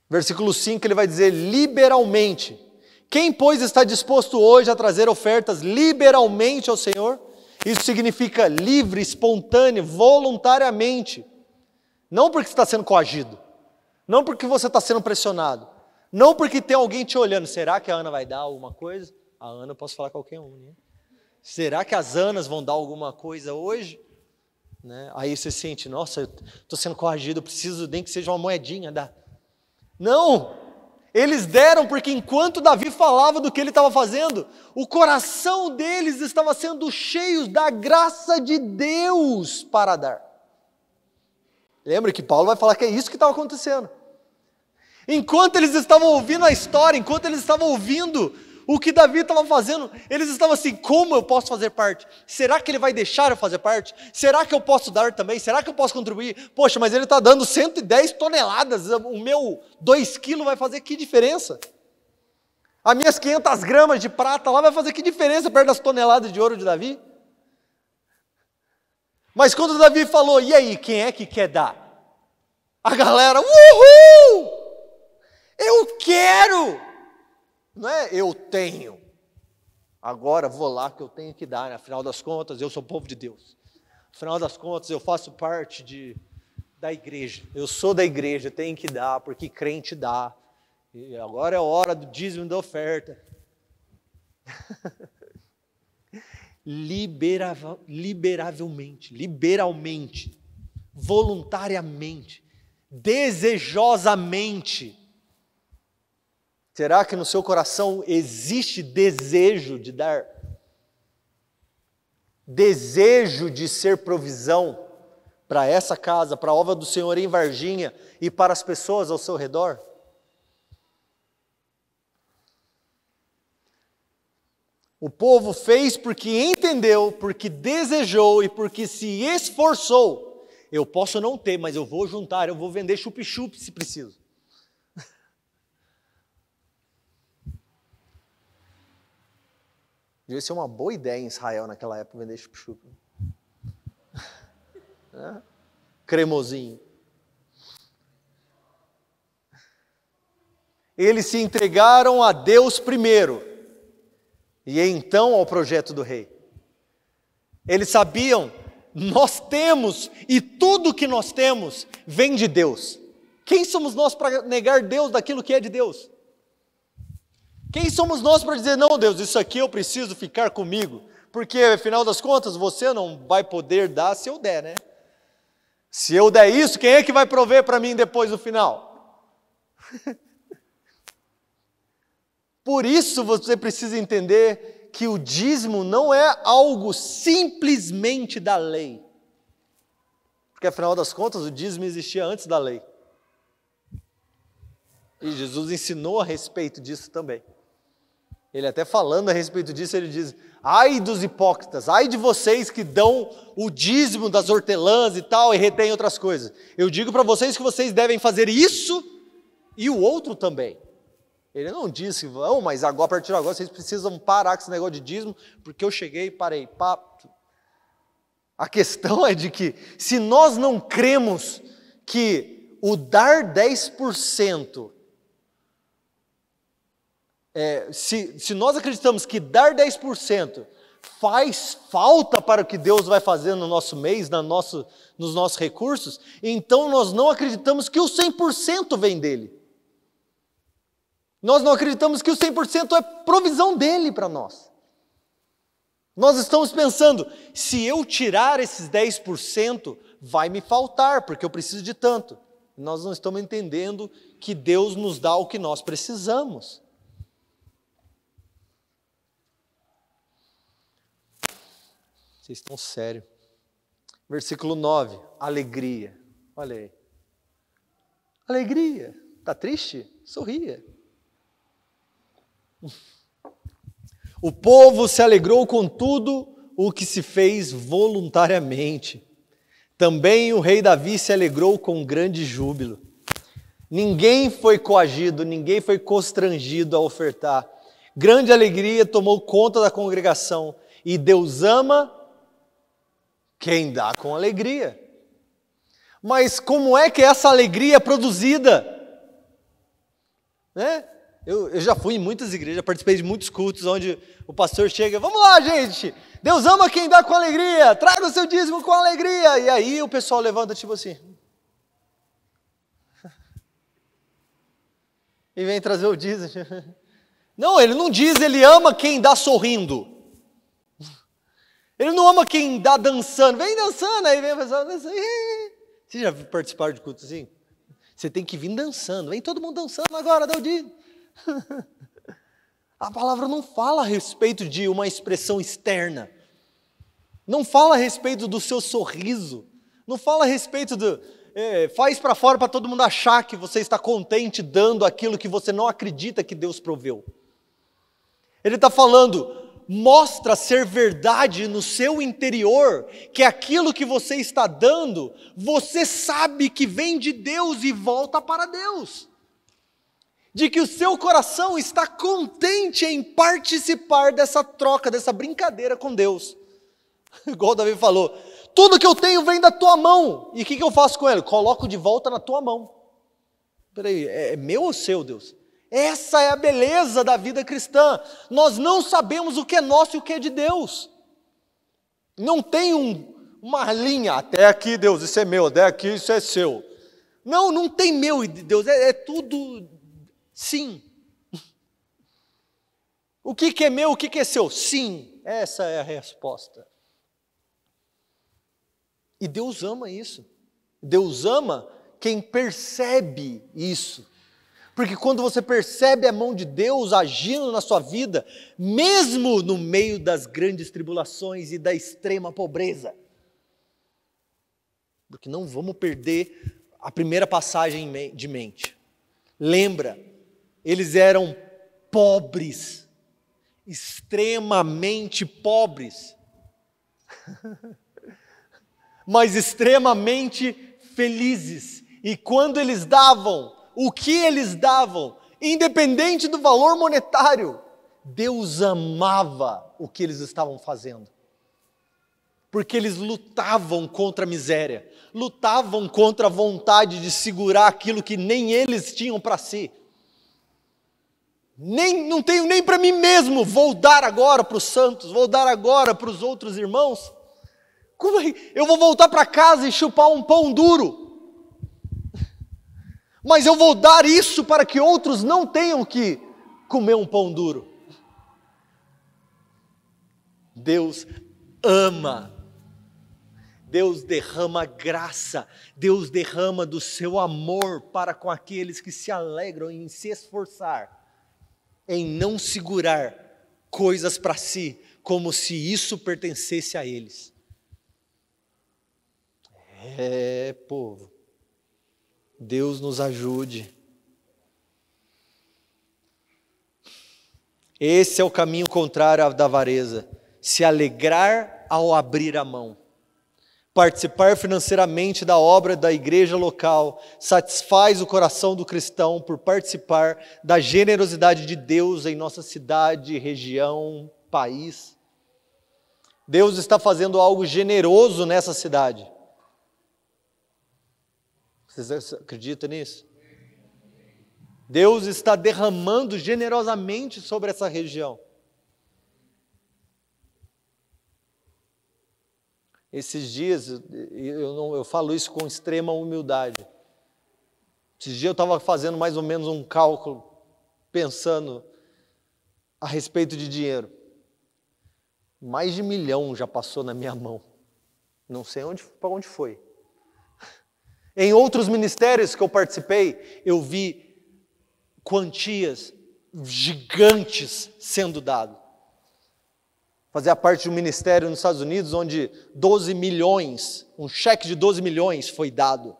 Versículo 5, ele vai dizer liberalmente. Quem, pois, está disposto hoje a trazer ofertas liberalmente ao Senhor? Isso significa livre, espontâneo, voluntariamente. Não porque você está sendo coagido. Não porque você está sendo pressionado. Não porque tem alguém te olhando. Será que a Ana vai dar alguma coisa? A Ana eu posso falar qualquer um, né? Será que as Anas vão dar alguma coisa hoje? Né? Aí você sente, nossa, eu estou sendo coagido, eu preciso nem que seja uma moedinha. Não! Eles deram porque enquanto Davi falava do que ele estava fazendo, o coração deles estava sendo cheio da graça de Deus para dar. Lembra que Paulo vai falar que é isso que estava acontecendo. Enquanto eles estavam ouvindo a história, enquanto eles estavam ouvindo o que Davi estava fazendo, eles estavam assim, como eu posso fazer parte? Será que ele vai deixar eu fazer parte? Será que eu posso dar também? Será que eu posso contribuir? Poxa, mas ele está dando 110 toneladas, o meu 2 quilos vai fazer que diferença? As minhas 500 gramas de prata lá vai fazer que diferença perto das toneladas de ouro de Davi? Mas quando Davi falou, e aí, quem é que quer dar? A galera, uhul! Eu quero! Não é eu tenho. Agora vou lá que eu tenho que dar. Afinal das contas, eu sou povo de Deus. Afinal das contas, eu faço parte da igreja. Eu sou da igreja, tenho que dar, porque crente dá. E agora é a hora do dízimo e da oferta. Liberalmente, voluntariamente, desejosamente. Será que no seu coração existe desejo de dar? Desejo de ser provisão para essa casa, para a obra do Senhor em Varginha e para as pessoas ao seu redor? O povo fez porque entendeu, porque desejou e porque se esforçou. Eu posso não ter, mas eu vou juntar, eu vou vender chup-chup se preciso. Devia ser uma boa ideia em Israel naquela época vender chup-chup. Cremosinho. Eles se entregaram a Deus primeiro e então ao projeto do rei. Eles sabiam, nós temos e tudo que nós temos vem de Deus. Quem somos nós para negar Deus daquilo que é de Deus? Quem somos nós para dizer, não, Deus, isso aqui eu preciso ficar comigo, porque, afinal das contas, você não vai poder dar se eu der, né? Se eu der isso, quem é que vai prover para mim depois no final? Por isso você precisa entender que o dízimo não é algo simplesmente da lei. Porque, afinal das contas, o dízimo existia antes da lei. E Jesus ensinou a respeito disso também. Ele até falando a respeito disso, ele diz, ai dos hipócritas, ai de vocês que dão o dízimo das hortelãs e tal, e retêm outras coisas. Eu digo para vocês que vocês devem fazer isso e o outro também. Ele não disse, mas agora, a partir de agora, vocês precisam parar com esse negócio de dízimo, porque eu cheguei e parei. A questão é de que, se nós não cremos que o dar 10%, se nós acreditamos que dar 10% faz falta para o que Deus vai fazer no nosso mês, nos nossos recursos, então nós não acreditamos que o 100% vem dele. Nós não acreditamos que o 100% é provisão dele para nós. Nós estamos pensando, se eu tirar esses 10%, vai me faltar, porque eu preciso de tanto. Nós não estamos entendendo que Deus nos dá o que nós precisamos. Vocês estão sérios. Versículo 9, alegria. Olha aí. Alegria. Está triste? Sorria. O povo se alegrou com tudo o que se fez voluntariamente. Também o rei Davi se alegrou com grande júbilo. Ninguém foi coagido, ninguém foi constrangido a ofertar. Grande alegria tomou conta da congregação. E Deus ama quem dá com alegria. Mas como é que essa alegria é produzida? Né? Eu já fui em muitas igrejas, participei de muitos cultos onde o pastor chega, vamos lá, gente, Deus ama quem dá com alegria, traga o seu dízimo com alegria. E aí o pessoal levanta tipo assim. E vem trazer o dízimo. Não, ele não diz, ele ama quem dá sorrindo. Ele não ama quem dá dançando. Vem dançando, aí vem o pessoal dançando. Você já participaram de culto assim? Você tem que vir dançando. Vem todo mundo dançando agora, dá o dízimo. A palavra não fala a respeito de uma expressão externa. Não fala a respeito do seu sorriso. Não fala a respeito do... faz para fora para todo mundo achar que você está contente dando aquilo que você não acredita que Deus proveu. Ele está falando, mostra ser verdade no seu interior, que aquilo que você está dando, você sabe que vem de Deus e volta para Deus. De que o seu coração está contente em participar dessa troca, dessa brincadeira com Deus. Igual o Davi falou, tudo que eu tenho vem da tua mão. E o que eu faço com ele? Coloco de volta na tua mão. Peraí, é meu ou seu, Deus? Essa é a beleza da vida cristã. Nós não sabemos o que é nosso e o que é de Deus. Não tem uma linha, até aqui Deus, isso é meu, até aqui isso é seu. Não tem meu e de Deus, é tudo sim. O que é meu, o que é seu? Sim, essa é a resposta. E Deus ama isso. Deus ama quem percebe isso. Porque quando você percebe a mão de Deus agindo na sua vida, mesmo no meio das grandes tribulações e da extrema pobreza. Porque não vamos perder a primeira passagem de mente. Lembra, eles eram pobres, extremamente pobres, mas extremamente felizes. E quando eles davam, o que eles davam, independente do valor monetário, Deus amava o que eles estavam fazendo. Porque eles lutavam contra a miséria, lutavam contra a vontade de segurar aquilo que nem eles tinham para si. Não tenho nem para mim mesmo, vou dar agora para os santos, vou dar agora para os outros irmãos. Como é? Eu vou voltar para casa e chupar um pão duro. Mas eu vou dar isso para que outros não tenham que comer um pão duro. Deus ama. Deus derrama graça. Deus derrama do seu amor para com aqueles que se alegram em se esforçar, em não segurar coisas para si, como se isso pertencesse a eles. Povo. Deus nos ajude. Esse é o caminho contrário ao da avareza. Se alegrar ao abrir a mão. Participar financeiramente da obra da igreja local satisfaz o coração do cristão por participar da generosidade de Deus em nossa cidade, região, país. Deus está fazendo algo generoso nessa cidade. Vocês acreditam nisso? Deus está derramando generosamente sobre essa região. Esses dias, eu falo isso com extrema humildade. Esses dias eu estava fazendo mais ou menos um cálculo, pensando a respeito de dinheiro. Mais de 1 milhão já passou na minha mão. Não sei para onde foi. Em outros ministérios que eu participei, eu vi quantias gigantes sendo dadas. Fazia parte de um ministério nos Estados Unidos, onde 12 milhões, um cheque de 12 milhões foi dado.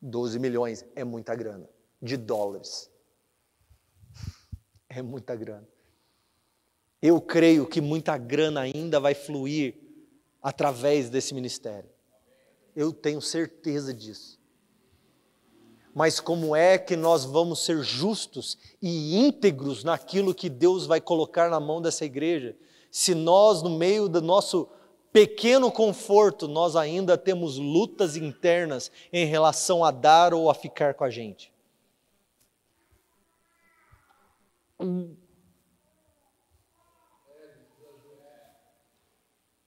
12 milhões é muita grana, de dólares. É muita grana. Eu creio que muita grana ainda vai fluir através desse ministério. Eu tenho certeza disso. Mas como é que nós vamos ser justos e íntegros naquilo que Deus vai colocar na mão dessa igreja, se nós, no meio do nosso pequeno conforto, nós ainda temos lutas internas em relação a dar ou a ficar com a gente?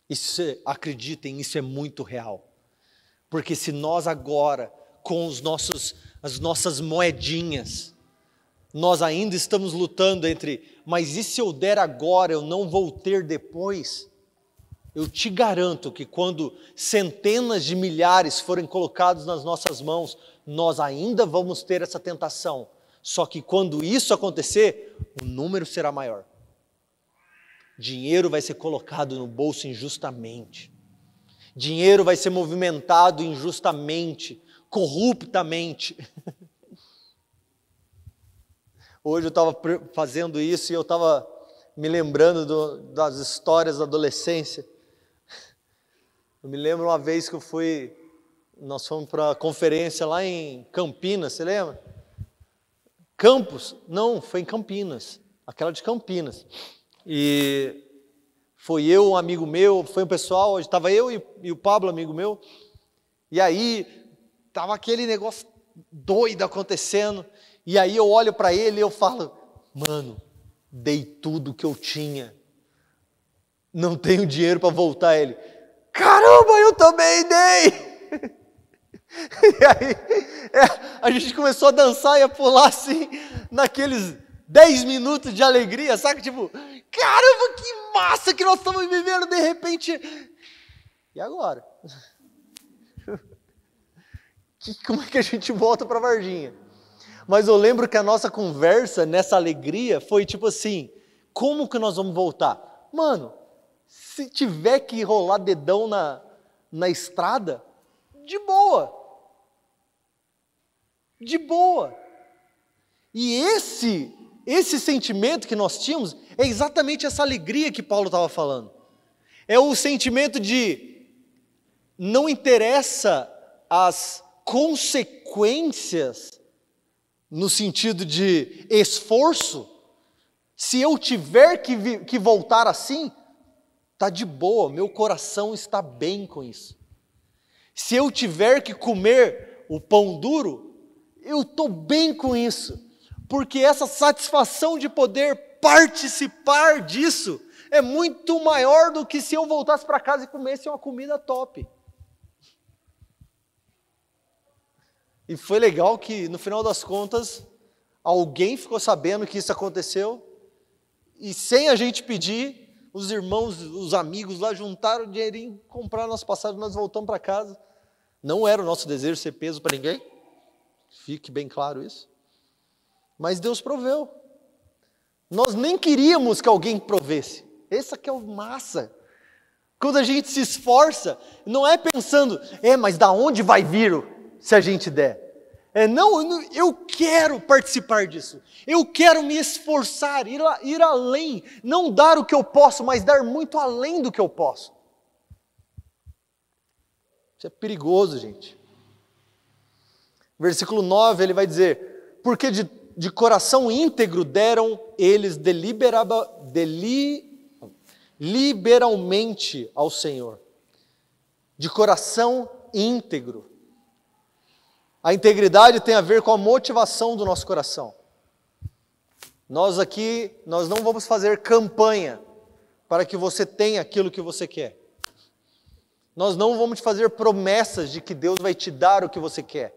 Isso, acreditem, isso é muito real. Porque se nós agora, com as nossas moedinhas, nós ainda estamos lutando entre, mas e se eu der agora, eu não vou ter depois? Eu te garanto que quando centenas de milhares forem colocados nas nossas mãos, nós ainda vamos ter essa tentação. Só que quando isso acontecer, o número será maior. Dinheiro vai ser colocado no bolso injustamente. Dinheiro vai ser movimentado injustamente, corruptamente. Hoje eu estava fazendo isso e eu estava me lembrando das histórias da adolescência. Eu me lembro uma vez que nós fomos para a conferência lá em Campinas, você lembra? Campos? Não, foi em Campinas, aquela de Campinas. E foi eu, um amigo meu, foi um pessoal, estava eu e o Pablo, amigo meu, e aí estava aquele negócio doido acontecendo, e aí eu olho para ele e eu falo, mano, dei tudo que eu tinha, não tenho dinheiro para voltar. Ele, caramba, eu também dei! E aí a gente começou a dançar e a pular assim, naqueles 10 minutos de alegria, sabe? Tipo, caramba, que massa que nós estamos vivendo de repente. E agora? Como é que a gente volta para Varginha? Mas eu lembro que a nossa conversa nessa alegria foi tipo assim, como que nós vamos voltar? Mano, se tiver que rolar dedão na estrada, de boa. De boa. E esse sentimento que nós tínhamos é exatamente essa alegria que Paulo estava falando. É o sentimento de não interessa as consequências no sentido de esforço. Se eu tiver que voltar assim, está de boa, meu coração está bem com isso. Se eu tiver que comer o pão duro, eu estou bem com isso, porque essa satisfação de poder participar disso é muito maior do que se eu voltasse para casa e comesse uma comida top. E foi legal que, no final das contas, alguém ficou sabendo que isso aconteceu, e sem a gente pedir, os irmãos, os amigos lá juntaram o dinheirinho, compraram nossa passagem, nós voltamos para casa. Não era o nosso desejo ser peso para ninguém, fique bem claro isso. Mas Deus proveu. Nós nem queríamos que alguém provesse. Essa que é o massa. Quando a gente se esforça, não é pensando, mas da onde vai vir se a gente der? Não, eu quero participar disso. Eu quero me esforçar, ir além. Não dar o que eu posso, mas dar muito além do que eu posso. Isso é perigoso, gente. Versículo 9, ele vai dizer, porque de coração íntegro deram eles liberalmente ao Senhor. De coração íntegro. A integridade tem a ver com a motivação do nosso coração. Nós não vamos fazer campanha para que você tenha aquilo que você quer. Nós não vamos te fazer promessas de que Deus vai te dar o que você quer.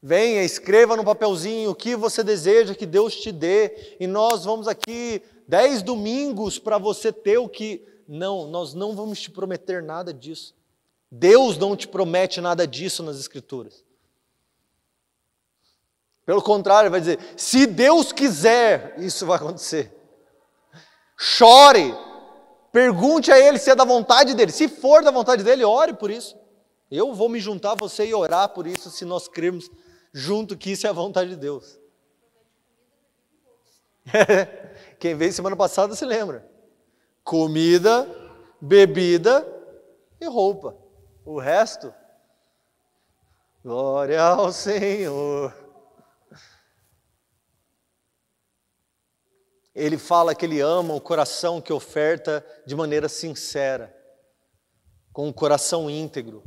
Venha, escreva no papelzinho o que você deseja que Deus te dê, e nós vamos aqui 10 domingos para você ter o que... Não, nós não vamos te prometer nada disso. Deus não te promete nada disso nas Escrituras. Pelo contrário, vai dizer, se Deus quiser, isso vai acontecer. Chore, pergunte a Ele se é da vontade dEle. Se for da vontade dEle, ore por isso. Eu vou me juntar a você e orar por isso, se nós crermos junto que isso é a vontade de Deus. Quem veio semana passada se lembra. Comida, bebida e roupa. O resto, Glória ao Senhor. Ele fala que ele ama o coração que oferta de maneira sincera, com um coração íntegro,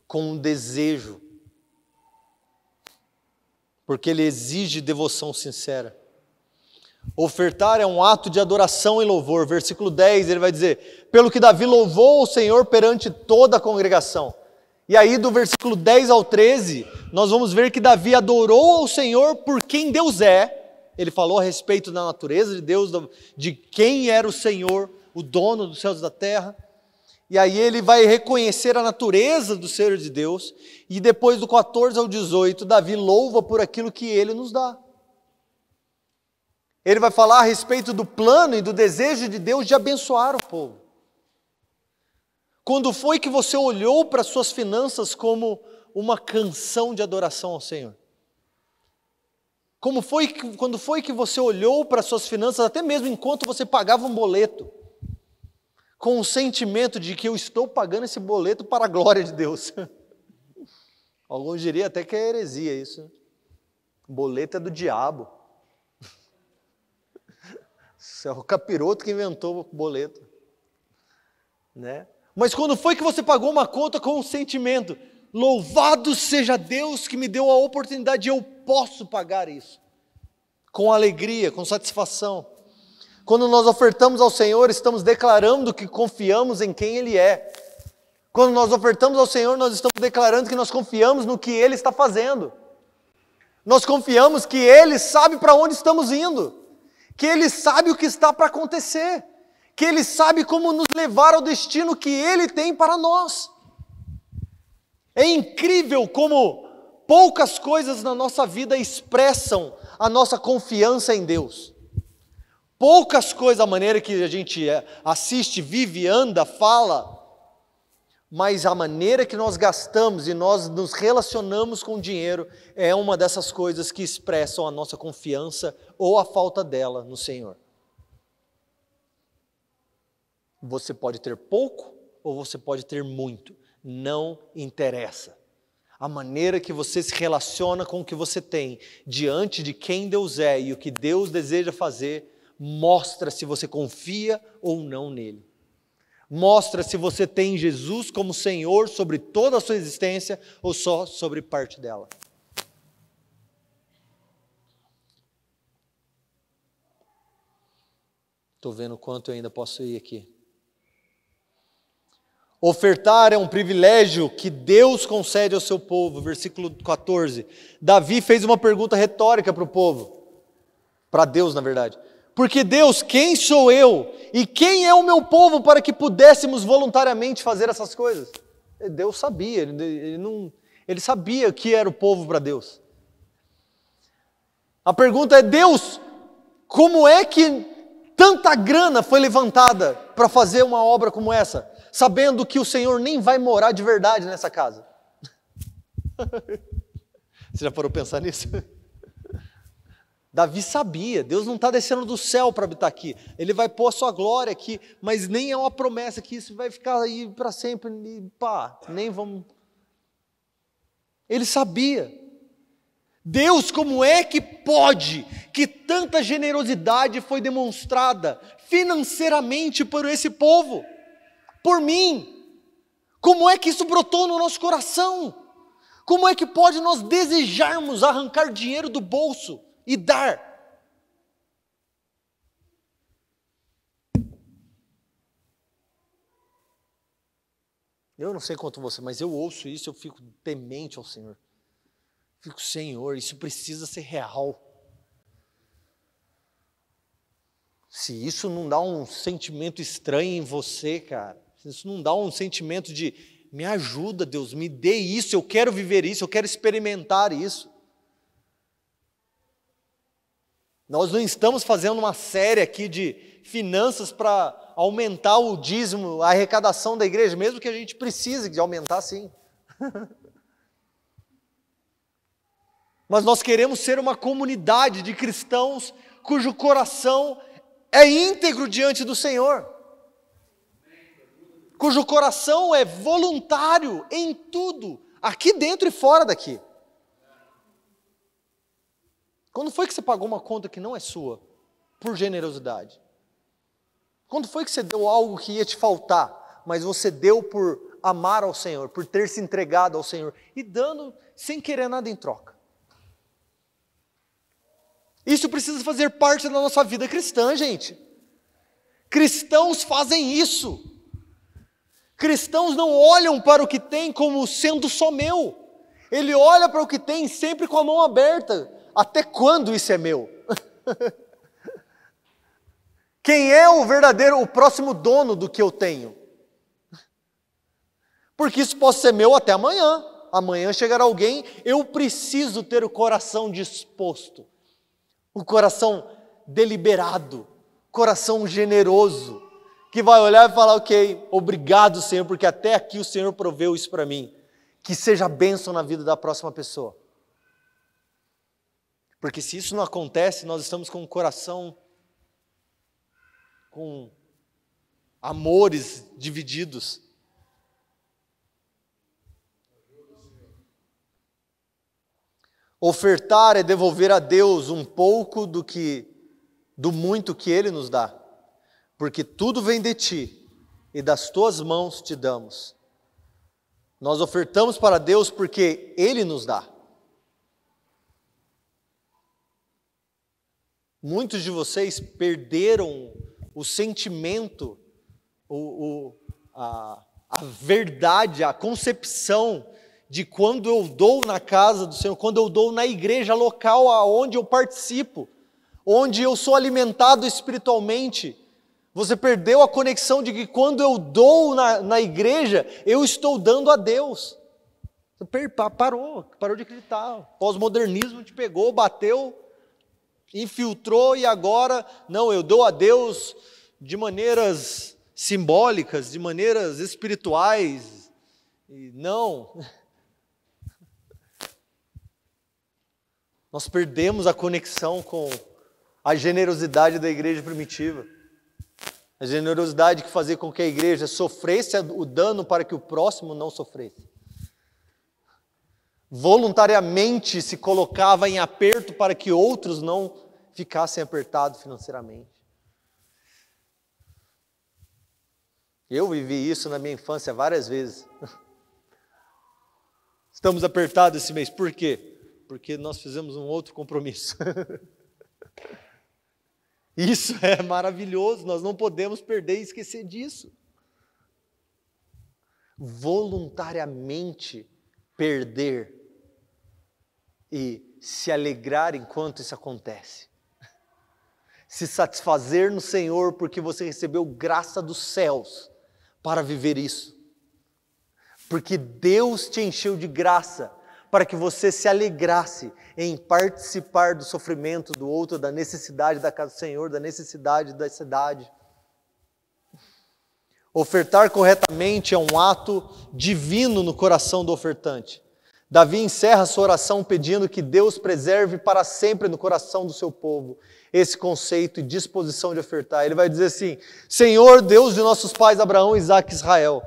com um desejo, porque ele exige devoção sincera. Ofertar é um ato de adoração e louvor. Versículo 10, ele vai dizer: pelo que Davi louvou o Senhor perante toda a congregação. E aí do versículo 10 ao 13, nós vamos ver que Davi adorou ao Senhor por quem Deus é. Ele falou a respeito da natureza de Deus, de quem era o Senhor, o dono dos céus e da terra. E aí ele vai reconhecer a natureza do ser de Deus. E depois do 14 ao 18, Davi louva por aquilo que ele nos dá. Ele vai falar a respeito do plano e do desejo de Deus de abençoar o povo. Quando foi que você olhou para as suas finanças como uma canção de adoração ao Senhor? Quando foi que você olhou para as suas finanças, até mesmo enquanto você pagava um boleto, com o sentimento de que eu estou pagando esse boleto para a glória de Deus? Alguns diriam até que é heresia isso. O boleto é do diabo. Isso é o capiroto que inventou o boleto. Né? Mas quando foi que você pagou uma conta com um sentimento? Louvado seja Deus que me deu a oportunidade, eu posso pagar isso. Com alegria, com satisfação. Quando nós ofertamos ao Senhor, estamos declarando que confiamos em quem Ele é. Quando nós ofertamos ao Senhor, nós estamos declarando que nós confiamos no que Ele está fazendo. Nós confiamos que Ele sabe para onde estamos indo. Que Ele sabe o que está para acontecer. Que Ele sabe como nos levar ao destino que Ele tem para nós. É incrível como poucas coisas na nossa vida expressam a nossa confiança em Deus. Poucas coisas, a maneira que a gente assiste, vive, anda, fala, mas a maneira que nós gastamos e nós nos relacionamos com o dinheiro é uma dessas coisas que expressam a nossa confiança ou a falta dela no Senhor. Você pode ter pouco ou você pode ter muito. Não interessa. A maneira que você se relaciona com o que você tem, diante de quem Deus é e o que Deus deseja fazer, mostra se você confia ou não nele. Mostra se você tem Jesus como Senhor sobre toda a sua existência ou só sobre parte dela. Estou vendo quanto eu ainda posso ir aqui. Ofertar é um privilégio que Deus concede ao seu povo. Versículo 14. Davi fez uma pergunta retórica para o povo. Para Deus, na verdade. Porque Deus, quem sou eu? E quem é o meu povo para que pudéssemos voluntariamente fazer essas coisas? Deus sabia. Ele sabia o que era o povo para Deus. A pergunta é: Deus, como é que tanta grana foi levantada para fazer uma obra como essa? Sabendo que o Senhor nem vai morar de verdade nessa casa. Você já parou a pensar nisso? Davi sabia, Deus não está descendo do céu para habitar aqui. Ele vai pôr a sua glória aqui, mas nem é uma promessa que isso vai ficar aí para sempre. Nem vamos... Ele sabia. Deus, como é que pode que tanta generosidade foi demonstrada financeiramente por esse povo? Por mim, como é que isso brotou no nosso coração? Como é que pode nós desejarmos arrancar dinheiro do bolso e dar? Eu não sei quanto você, mas eu ouço isso, eu fico temente ao Senhor. Fico, Senhor, isso precisa ser real. Se isso não dá um sentimento estranho em você, cara, se isso não dá um sentimento de, me ajuda, Deus, me dê isso, eu quero viver isso, eu quero experimentar isso. Nós não estamos fazendo uma série aqui de finanças para aumentar o dízimo, a arrecadação da igreja, mesmo que a gente precise de aumentar, sim. Mas nós queremos ser uma comunidade de cristãos cujo coração é íntegro diante do Senhor, cujo coração é voluntário em tudo, aqui dentro e fora daqui. Quando foi que você pagou uma conta que não é sua, por generosidade? Quando foi que você deu algo que ia te faltar, mas você deu por amar ao Senhor, por ter se entregado ao Senhor, e dando sem querer nada em troca? Isso precisa fazer parte da nossa vida cristã, gente. Cristãos fazem isso. Cristãos não olham para o que tem como sendo só meu. Ele olha para o que tem sempre com a mão aberta. Até quando isso é meu? Quem é o verdadeiro, o próximo dono do que eu tenho? Porque isso pode ser meu até amanhã. Amanhã chegará alguém, eu preciso ter o coração disposto, o coração deliberado, coração generoso, que vai olhar e falar, ok, obrigado, Senhor, porque até aqui o Senhor proveu isso para mim. Que seja bênção na vida da próxima pessoa. Porque se isso não acontece, nós estamos com o coração com amores divididos. Ofertar é devolver a Deus um pouco do muito que Ele nos dá. Porque tudo vem de Ti, e das Tuas mãos te damos. Nós ofertamos para Deus porque Ele nos dá. Muitos de vocês perderam o sentimento, a verdade, a concepção de quando eu dou na casa do Senhor, quando eu dou na igreja local onde eu participo, onde eu sou alimentado espiritualmente. Você perdeu a conexão de que quando eu dou na igreja, eu estou dando a Deus. Você parou de acreditar. O pós-modernismo te pegou, bateu, infiltrou e agora, não, eu dou a Deus de maneiras simbólicas, de maneiras espirituais. E não. Nós perdemos a conexão com a generosidade da igreja primitiva. A generosidade que fazia com que a igreja sofresse o dano para que o próximo não sofresse. Voluntariamente se colocava em aperto para que outros não ficassem apertados financeiramente. Eu vivi isso na minha infância várias vezes. Estamos apertados esse mês. Por quê? Porque nós fizemos um outro compromisso. Isso é maravilhoso, nós não podemos perder e esquecer disso. Voluntariamente perder e se alegrar enquanto isso acontece. Se satisfazer no Senhor porque você recebeu graça dos céus para viver isso. Porque Deus te encheu de graça para que você se alegrasse em participar do sofrimento do outro, da necessidade da casa do Senhor, da necessidade da cidade. Ofertar corretamente é um ato divino no coração do ofertante. Davi encerra sua oração pedindo que Deus preserve para sempre no coração do seu povo esse conceito e disposição de ofertar. Ele vai dizer assim: Senhor, Deus de nossos pais Abraão, Isaque e Israel,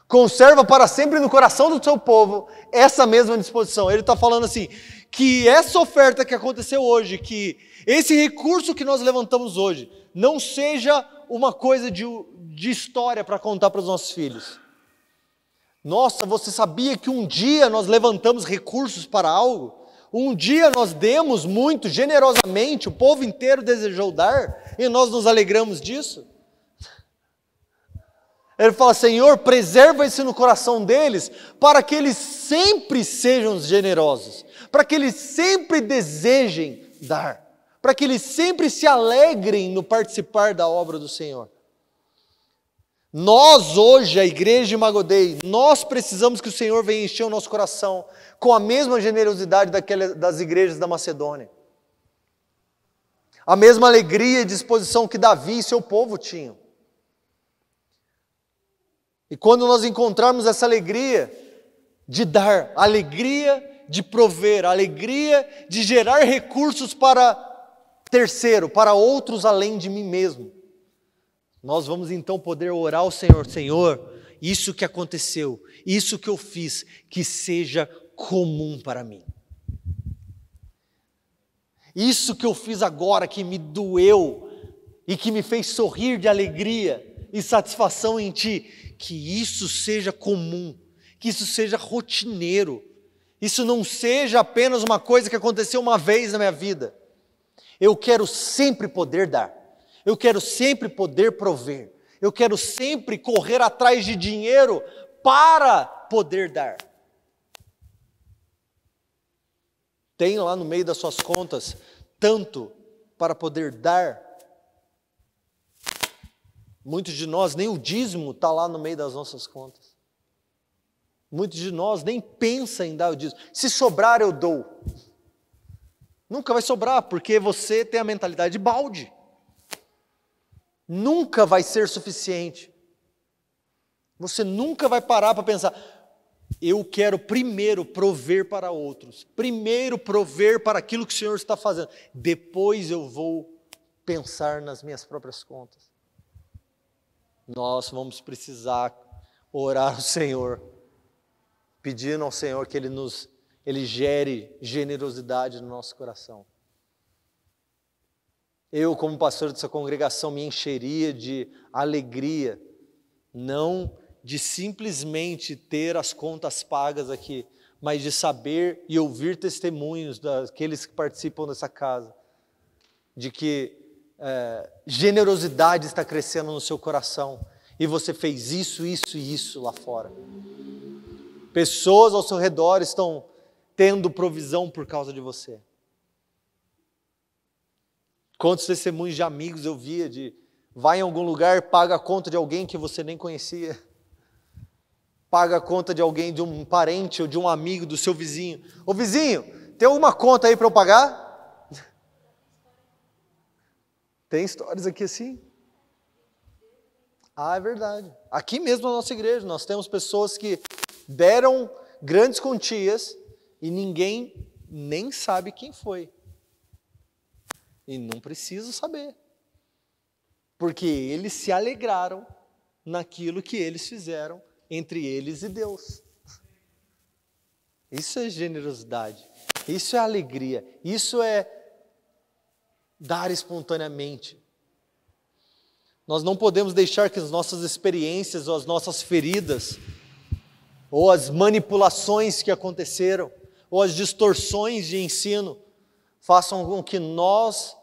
conserva para sempre no coração do seu povo essa mesma disposição. Ele está falando assim, que essa oferta que aconteceu hoje, que esse recurso que nós levantamos hoje, não seja uma coisa de história para contar para os nossos filhos. Nossa, você sabia que um dia nós levantamos recursos para algo? Um dia nós demos muito, generosamente, o povo inteiro desejou dar, e nós nos alegramos disso? Ele fala, Senhor, preserva isso no coração deles, para que eles sempre sejam generosos, para que eles sempre desejem dar, para que eles sempre se alegrem no participar da obra do Senhor. Nós hoje, a igreja de Magodei, nós precisamos que o Senhor venha encher o nosso coração com a mesma generosidade das igrejas da Macedônia. A mesma alegria e disposição que Davi e seu povo tinham. E quando nós encontrarmos essa alegria de dar, a alegria de prover, a alegria de gerar recursos para terceiro, para outros além de mim mesmo, nós vamos então poder orar ao Senhor, Senhor, isso que aconteceu, isso que eu fiz, que seja comum para mim. Isso que eu fiz agora, que me doeu e que me fez sorrir de alegria e satisfação em Ti, que isso seja comum, que isso seja rotineiro, isso não seja apenas uma coisa que aconteceu uma vez na minha vida. Eu quero sempre poder dar, eu quero sempre poder prover, eu quero sempre correr atrás de dinheiro para poder dar. Tem lá no meio das suas contas tanto para poder dar. Muitos de nós, nem o dízimo está lá no meio das nossas contas. Muitos de nós nem pensam em dar o dízimo. Se sobrar, eu dou. Nunca vai sobrar, porque você tem a mentalidade de balde. Nunca vai ser suficiente. Você nunca vai parar para pensar, eu quero primeiro prover para outros, primeiro prover para aquilo que o Senhor está fazendo, depois eu vou pensar nas minhas próprias contas. Nós vamos precisar orar ao Senhor, pedindo ao Senhor que Ele gere generosidade no nosso coração. Eu, como pastor dessa congregação, me encheria de alegria, não de simplesmente ter as contas pagas aqui, mas de saber e ouvir testemunhos daqueles que participam dessa casa, de que generosidade está crescendo no seu coração, e você fez isso, isso e isso lá fora. Pessoas ao seu redor estão tendo provisão por causa de você. Quantos testemunhos de amigos eu via de vai em algum lugar, paga a conta de alguém que você nem conhecia, paga a conta de alguém, de um parente ou de um amigo do seu vizinho. Ô vizinho, tem alguma conta aí para eu pagar? Tem histórias aqui assim? Ah, é verdade. Aqui mesmo na nossa igreja, nós temos pessoas que deram grandes quantias e ninguém nem sabe quem foi. E não preciso saber. Porque eles se alegraram naquilo que eles fizeram entre eles e Deus. Isso é generosidade. Isso é alegria. Isso é dar espontaneamente. Nós não podemos deixar que as nossas experiências ou as nossas feridas ou as manipulações que aconteceram ou as distorções de ensino façam com que nós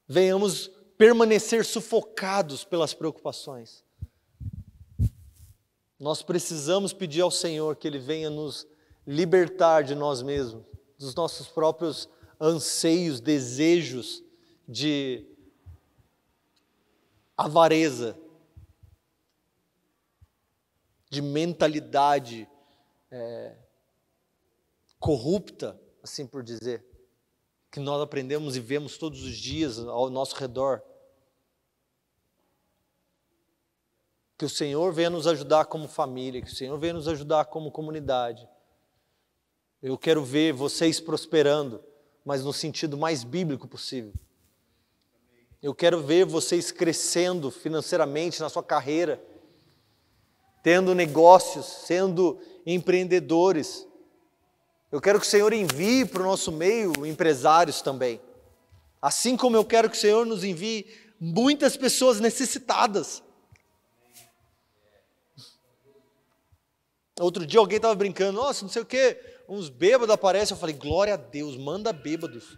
venhamos permanecer sufocados pelas preocupações. Nós precisamos pedir ao Senhor que Ele venha nos libertar de nós mesmos, dos nossos próprios anseios, desejos de avareza, de mentalidade corrupta, assim por dizer, que nós aprendemos e vemos todos os dias ao nosso redor. Que o Senhor venha nos ajudar como família, que o Senhor venha nos ajudar como comunidade. Eu quero ver vocês prosperando, mas no sentido mais bíblico possível. Eu quero ver vocês crescendo financeiramente na sua carreira, tendo negócios, sendo empreendedores. Eu quero que o Senhor envie para o nosso meio empresários também. Assim como eu quero que o Senhor nos envie muitas pessoas necessitadas. Outro dia alguém estava brincando, nossa, não sei o que, uns bêbados aparecem. Eu falei, glória a Deus, manda bêbados.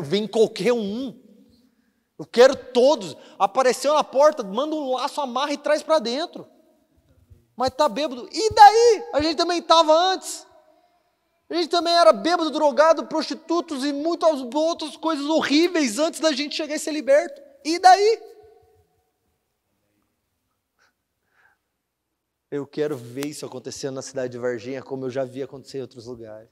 Vem qualquer um. Eu quero todos. Apareceu na porta, manda um laço, amarra e traz para dentro. Mas está bêbado. E daí? A gente também estava antes. A gente também era bêbado, drogado, prostitutos e muitas outras coisas horríveis antes da gente chegar e ser liberto. E daí? Eu quero ver isso acontecendo na cidade de Varginha, como eu já vi acontecer em outros lugares.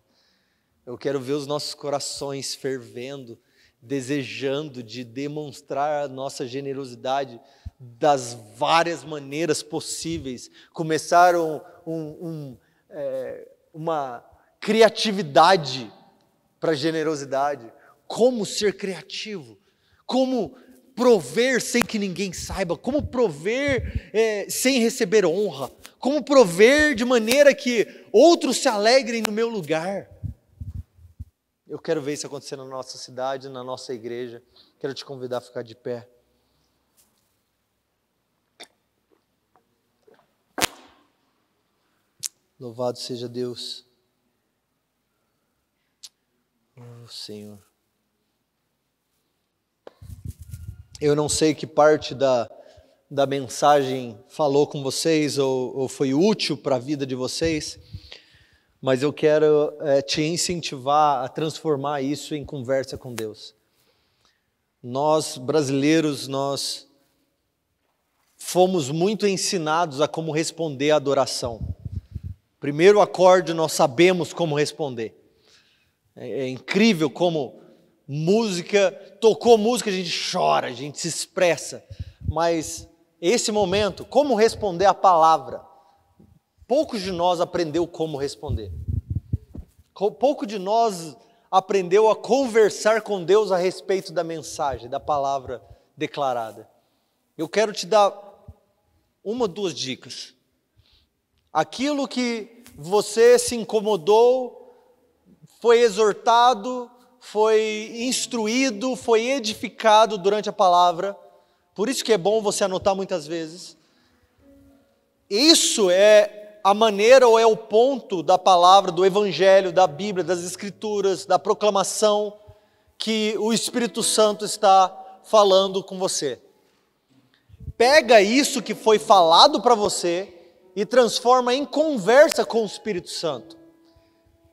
Eu quero ver os nossos corações fervendo, desejando de demonstrar a nossa generosidade das várias maneiras possíveis. Começar uma criatividade para generosidade. Como ser criativo? Como prover sem que ninguém saiba, como prover sem receber honra, como prover de maneira que outros se alegrem no meu lugar. Eu quero ver isso acontecer na nossa cidade, na nossa igreja. Quero te convidar a ficar de pé. Louvado seja Deus. Oh, Senhor. Eu não sei que parte da mensagem falou com vocês ou foi útil para a vida de vocês, mas eu quero te incentivar a transformar isso em conversa com Deus. Nós, brasileiros, nós fomos muito ensinados a como responder à adoração. Primeiro acorde, nós sabemos como responder. É incrível como tocou música, a gente chora, a gente se expressa. Mas esse momento, como responder a palavra, poucos de nós aprendeu como responder. Pouco de nós aprendeu a conversar com Deus a respeito da mensagem, da palavra declarada. Eu quero te dar 1 ou 2 dicas. Aquilo que você se incomodou, foi exortado, foi instruído, foi edificado durante a palavra. Por isso que é bom você anotar muitas vezes. Isso é a maneira ou é o ponto da palavra, do evangelho, da Bíblia, das Escrituras, da proclamação que o Espírito Santo está falando com você. Pega isso que foi falado para você e transforma em conversa com o Espírito Santo.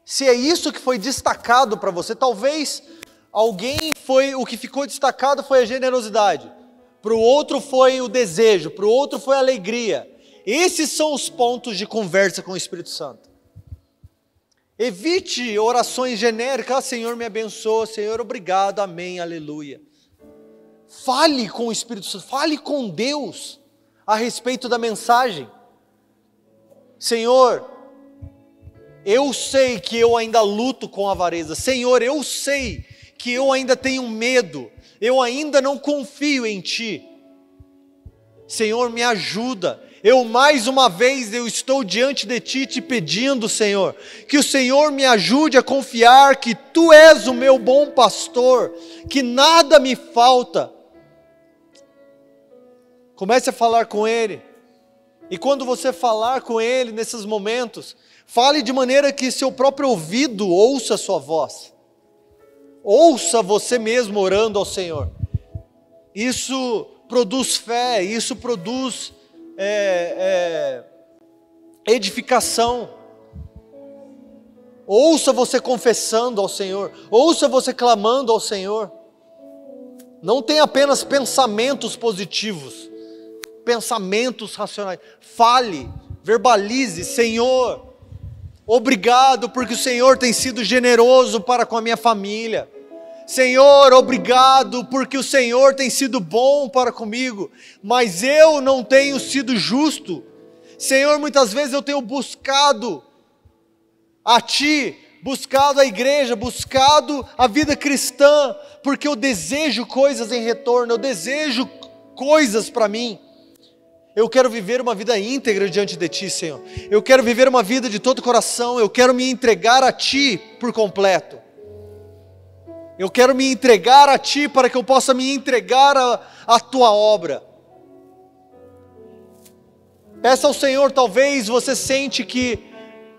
Se é isso que foi destacado para você, talvez o que ficou destacado foi a generosidade, para o outro foi o desejo, para o outro foi a alegria. Esses são os pontos de conversa com o Espírito Santo. Evite orações genéricas, Senhor me abençoa, Senhor obrigado, amém, aleluia. Fale com o Espírito Santo, fale com Deus a respeito da mensagem. Senhor, eu sei que eu ainda luto com a avareza. Senhor, eu sei que eu ainda tenho medo. Eu ainda não confio em Ti. Senhor, me ajuda. Mais uma vez, eu estou diante de Ti te pedindo, Senhor, que o Senhor me ajude a confiar que Tu és o meu bom pastor, que nada me falta. Comece a falar com Ele. E quando você falar com Ele nesses momentos, fale de maneira que seu próprio ouvido ouça a sua voz. Ouça você mesmo orando ao Senhor. Isso produz fé, isso produz edificação. Ouça você confessando ao Senhor, ouça você clamando ao Senhor. Não tem apenas pensamentos positivos, pensamentos racionais. Fale, verbalize, Senhor, obrigado porque o Senhor tem sido generoso para com a minha família. Senhor, obrigado porque o Senhor tem sido bom para comigo, mas eu não tenho sido justo. Senhor, muitas vezes eu tenho buscado a Ti, buscado a igreja, buscado a vida cristã, porque eu desejo coisas em retorno, eu desejo coisas para mim. Eu quero viver uma vida íntegra diante de Ti, Senhor. Eu quero viver uma vida de todo coração, eu quero me entregar a Ti por completo. Eu quero me entregar a Ti para que eu possa me entregar à Tua obra. Peça ao Senhor, talvez você sente que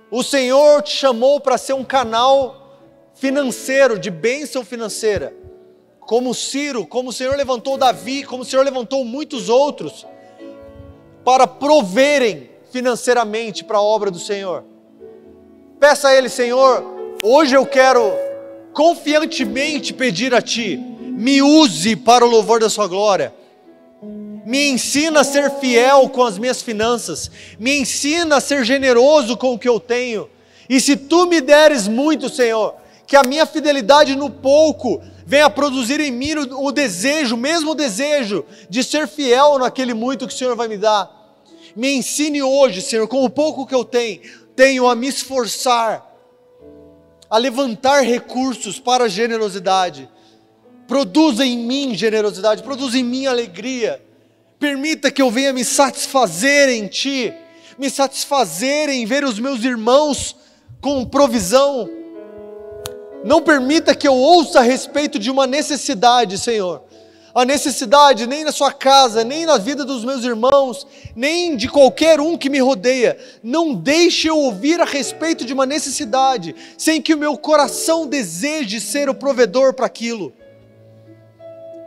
o Senhor te chamou para ser um canal financeiro, de bênção financeira. Como Ciro, como o Senhor levantou Davi, como o Senhor levantou muitos outros, para proverem financeiramente para a obra do Senhor. Peça a Ele, Senhor, hoje eu quero confiantemente pedir a Ti, me use para o louvor da Sua glória, me ensina a ser fiel com as minhas finanças, me ensina a ser generoso com o que eu tenho, e se Tu me deres muito, Senhor, que a minha fidelidade no pouco venha produzir em mim o desejo, mesmo o desejo de ser fiel naquele muito que o Senhor vai me dar. Me ensine hoje, Senhor, com o pouco que eu tenho a me esforçar, a levantar recursos para a generosidade. Produza em mim generosidade, produza em mim alegria. Permita que eu venha me satisfazer em Ti, me satisfazer em ver os meus irmãos com provisão. Não permita que eu ouça a respeito de uma necessidade, Senhor. A necessidade nem na sua casa, nem na vida dos meus irmãos, nem de qualquer um que me rodeia. Não deixe eu ouvir a respeito de uma necessidade, sem que o meu coração deseje ser o provedor para aquilo.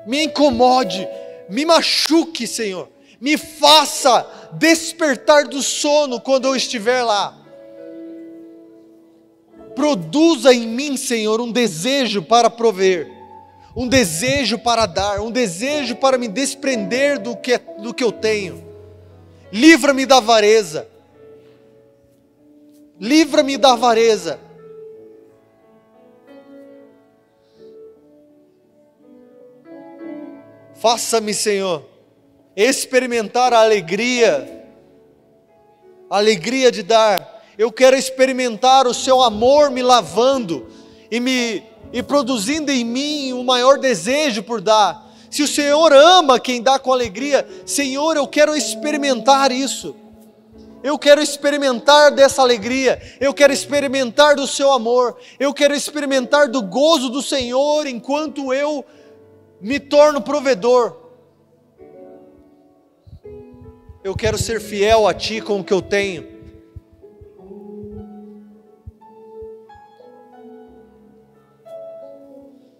Me incomode, me machuque, Senhor. Me faça despertar do sono quando eu estiver lá. Produza em mim, Senhor, um desejo para prover, um desejo para dar, um desejo para me desprender do que eu tenho. Livra-me da avareza. Livra-me da avareza. Faça-me, Senhor, experimentar a alegria de dar. Eu quero experimentar o Seu amor me lavando e produzindo em mim um maior desejo por dar. Se o Senhor ama quem dá com alegria, Senhor, eu quero experimentar isso. Eu quero experimentar dessa alegria. Eu quero experimentar do Seu amor. Eu quero experimentar do gozo do Senhor enquanto eu me torno provedor. Eu quero ser fiel a Ti com o que eu tenho.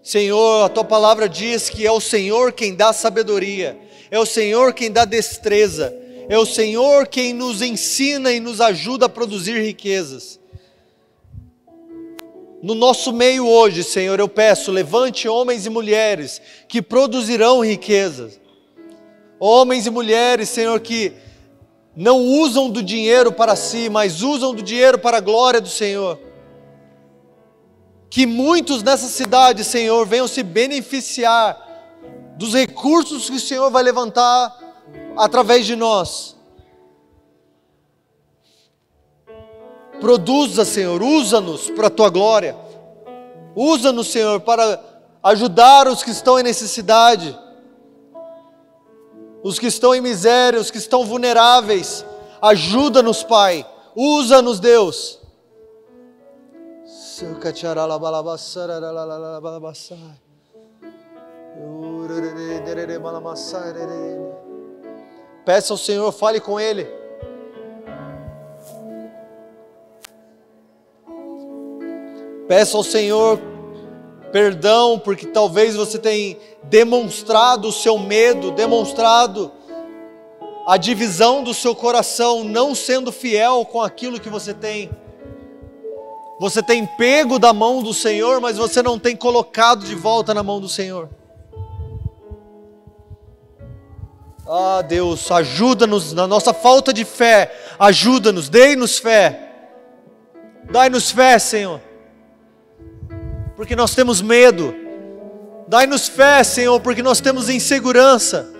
Senhor, a Tua palavra diz que é o Senhor quem dá sabedoria, é o Senhor quem dá destreza, é o Senhor quem nos ensina e nos ajuda a produzir riquezas. No nosso meio hoje, Senhor, eu peço, levante homens e mulheres que produzirão riquezas. Homens e mulheres, Senhor, que não usam do dinheiro para si, mas usam do dinheiro para a glória do Senhor. Que muitos nessa cidade, Senhor, venham se beneficiar dos recursos que o Senhor vai levantar através de nós. Produza, Senhor, usa-nos para a Tua glória. Usa-nos, Senhor, para ajudar os que estão em necessidade, os que estão em miséria, os que estão vulneráveis. Ajuda-nos, Pai. Usa-nos, Deus. Peça ao Senhor, fale com Ele. Peça ao Senhor perdão, porque talvez você tenha demonstrado o seu medo, demonstrado a divisão do seu coração, não sendo fiel com aquilo que você tem. Você tem pego da mão do Senhor, mas você não tem colocado de volta na mão do Senhor. Ah, Deus, ajuda-nos na nossa falta de fé. Ajuda-nos, dê-nos fé. Dai-nos fé, Senhor. Porque nós temos medo. Dai-nos fé, Senhor, porque nós temos insegurança.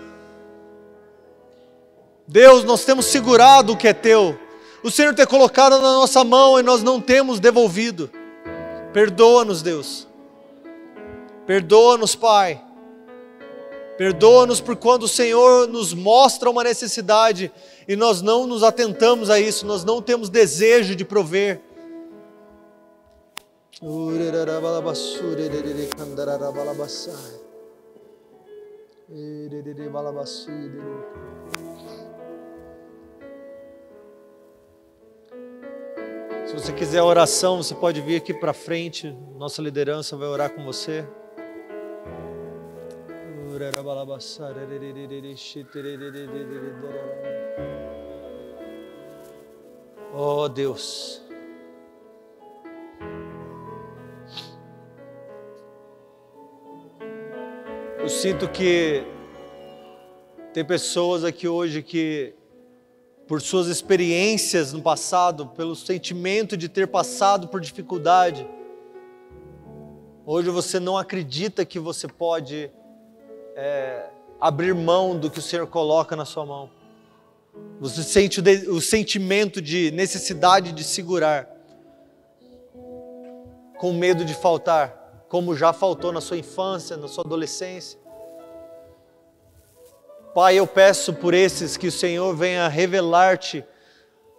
Deus, nós temos segurado o que é Teu. O Senhor tem colocado na nossa mão e nós não temos devolvido. Perdoa-nos, Deus. Perdoa-nos, Pai. Perdoa-nos por quando o Senhor nos mostra uma necessidade e nós não nos atentamos a isso, nós não temos desejo de prover. Se você quiser oração, você pode vir aqui para frente, nossa liderança vai orar com você. Oh, Deus. Eu sinto que tem pessoas aqui hoje que, por suas experiências no passado, pelo sentimento de ter passado por dificuldade, hoje você não acredita que você pode abrir mão do que o Senhor coloca na sua mão. Você sente o sentimento de necessidade de segurar, com medo de faltar, como já faltou na sua infância, na sua adolescência. Pai, eu peço por esses que o Senhor venha revelar-te,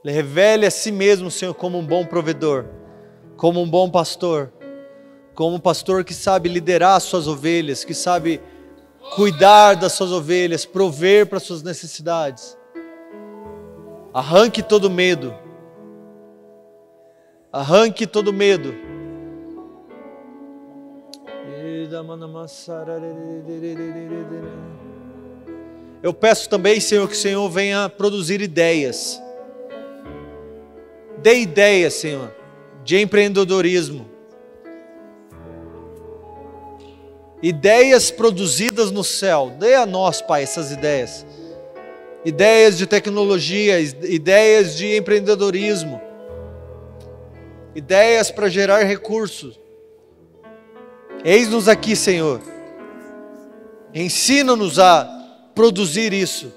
revele a si mesmo, Senhor, como um bom provedor, como um bom pastor, como um pastor que sabe liderar as suas ovelhas, que sabe cuidar das suas ovelhas, prover para as suas necessidades. Arranque todo medo. Arranque todo medo. Eu peço também, Senhor, que o Senhor venha produzir ideias. Dê ideias, Senhor, de empreendedorismo. Ideias produzidas no céu. Dê a nós, Pai, essas ideias. Ideias de tecnologia, ideias de empreendedorismo. Ideias para gerar recursos. Eis-nos aqui, Senhor. Ensina-nos a produzir isso.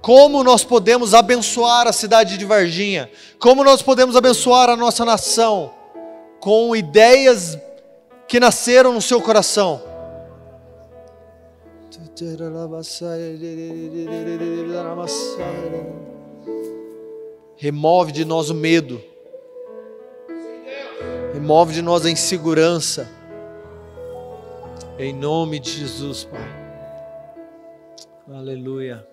Como nós podemos abençoar a cidade de Varginha? Como nós podemos abençoar a nossa nação? Com ideias que nasceram no seu coração. Remove de nós o medo. Remove de nós a insegurança. Em nome de Jesus, Pai. Aleluia.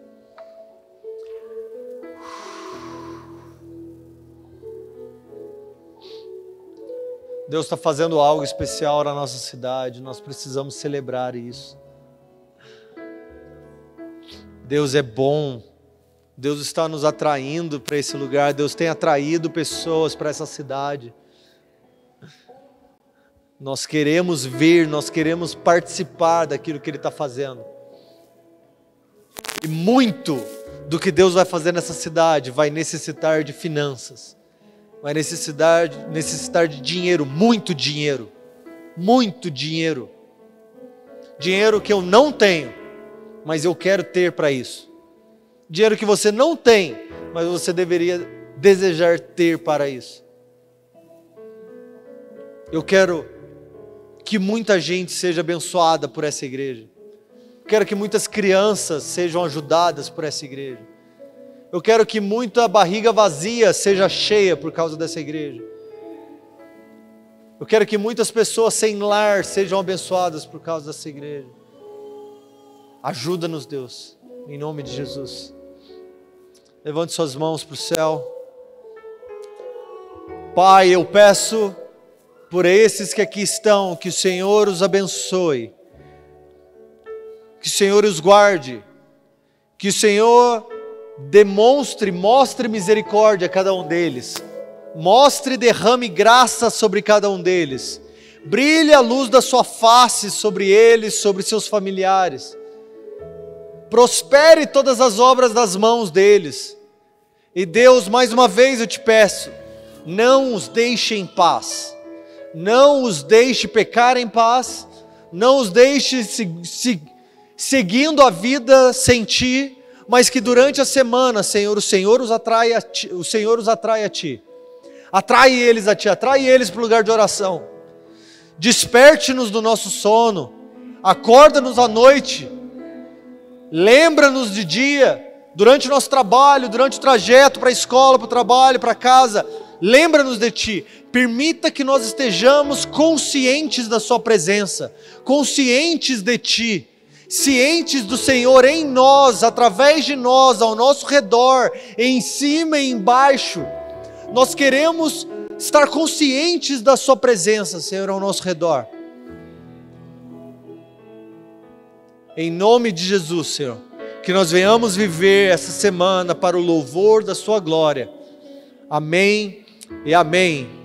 Deus está fazendo algo especial na nossa cidade. Nós precisamos celebrar isso. Deus é bom. Deus está nos atraindo para esse lugar. Deus tem atraído pessoas para essa cidade. Nós queremos ver, nós queremos participar daquilo que Ele está fazendo. E muito do que Deus vai fazer nessa cidade vai necessitar de finanças. Vai necessitar de dinheiro, muito dinheiro. Muito dinheiro. Dinheiro que eu não tenho, mas eu quero ter para isso. Dinheiro que você não tem, mas você deveria desejar ter para isso. Eu quero que muita gente seja abençoada por essa igreja. Eu quero que muitas crianças sejam ajudadas por essa igreja. Eu quero que muita barriga vazia seja cheia por causa dessa igreja. Eu quero que muitas pessoas sem lar sejam abençoadas por causa dessa igreja. Ajuda-nos, Deus, em nome de Jesus. Levante suas mãos para o céu. Pai, eu peço por esses que aqui estão, que o Senhor os abençoe, que o Senhor os guarde, que o Senhor mostre misericórdia a cada um deles, mostre e derrame graça sobre cada um deles, brilhe a luz da sua face sobre eles, sobre seus familiares, prospere todas as obras das mãos deles. E Deus, mais uma vez eu te peço, não os deixe em paz, não os deixe pecar em paz, não os deixe seguindo a vida sem Ti, mas que durante a semana, Senhor, o Senhor os atrai a Ti, atrai eles a Ti, atrai eles para o lugar de oração, desperte-nos do nosso sono, acorda-nos à noite, lembra-nos de dia, durante o nosso trabalho, durante o trajeto para a escola, para o trabalho, para casa, lembra-nos de Ti, permita que nós estejamos conscientes da Sua presença, conscientes de Ti, cientes do Senhor em nós, através de nós, ao nosso redor, em cima e embaixo. Nós queremos estar conscientes da Sua presença, Senhor, ao nosso redor. Em nome de Jesus, Senhor, que nós venhamos viver essa semana para o louvor da Sua glória. Amém e amém.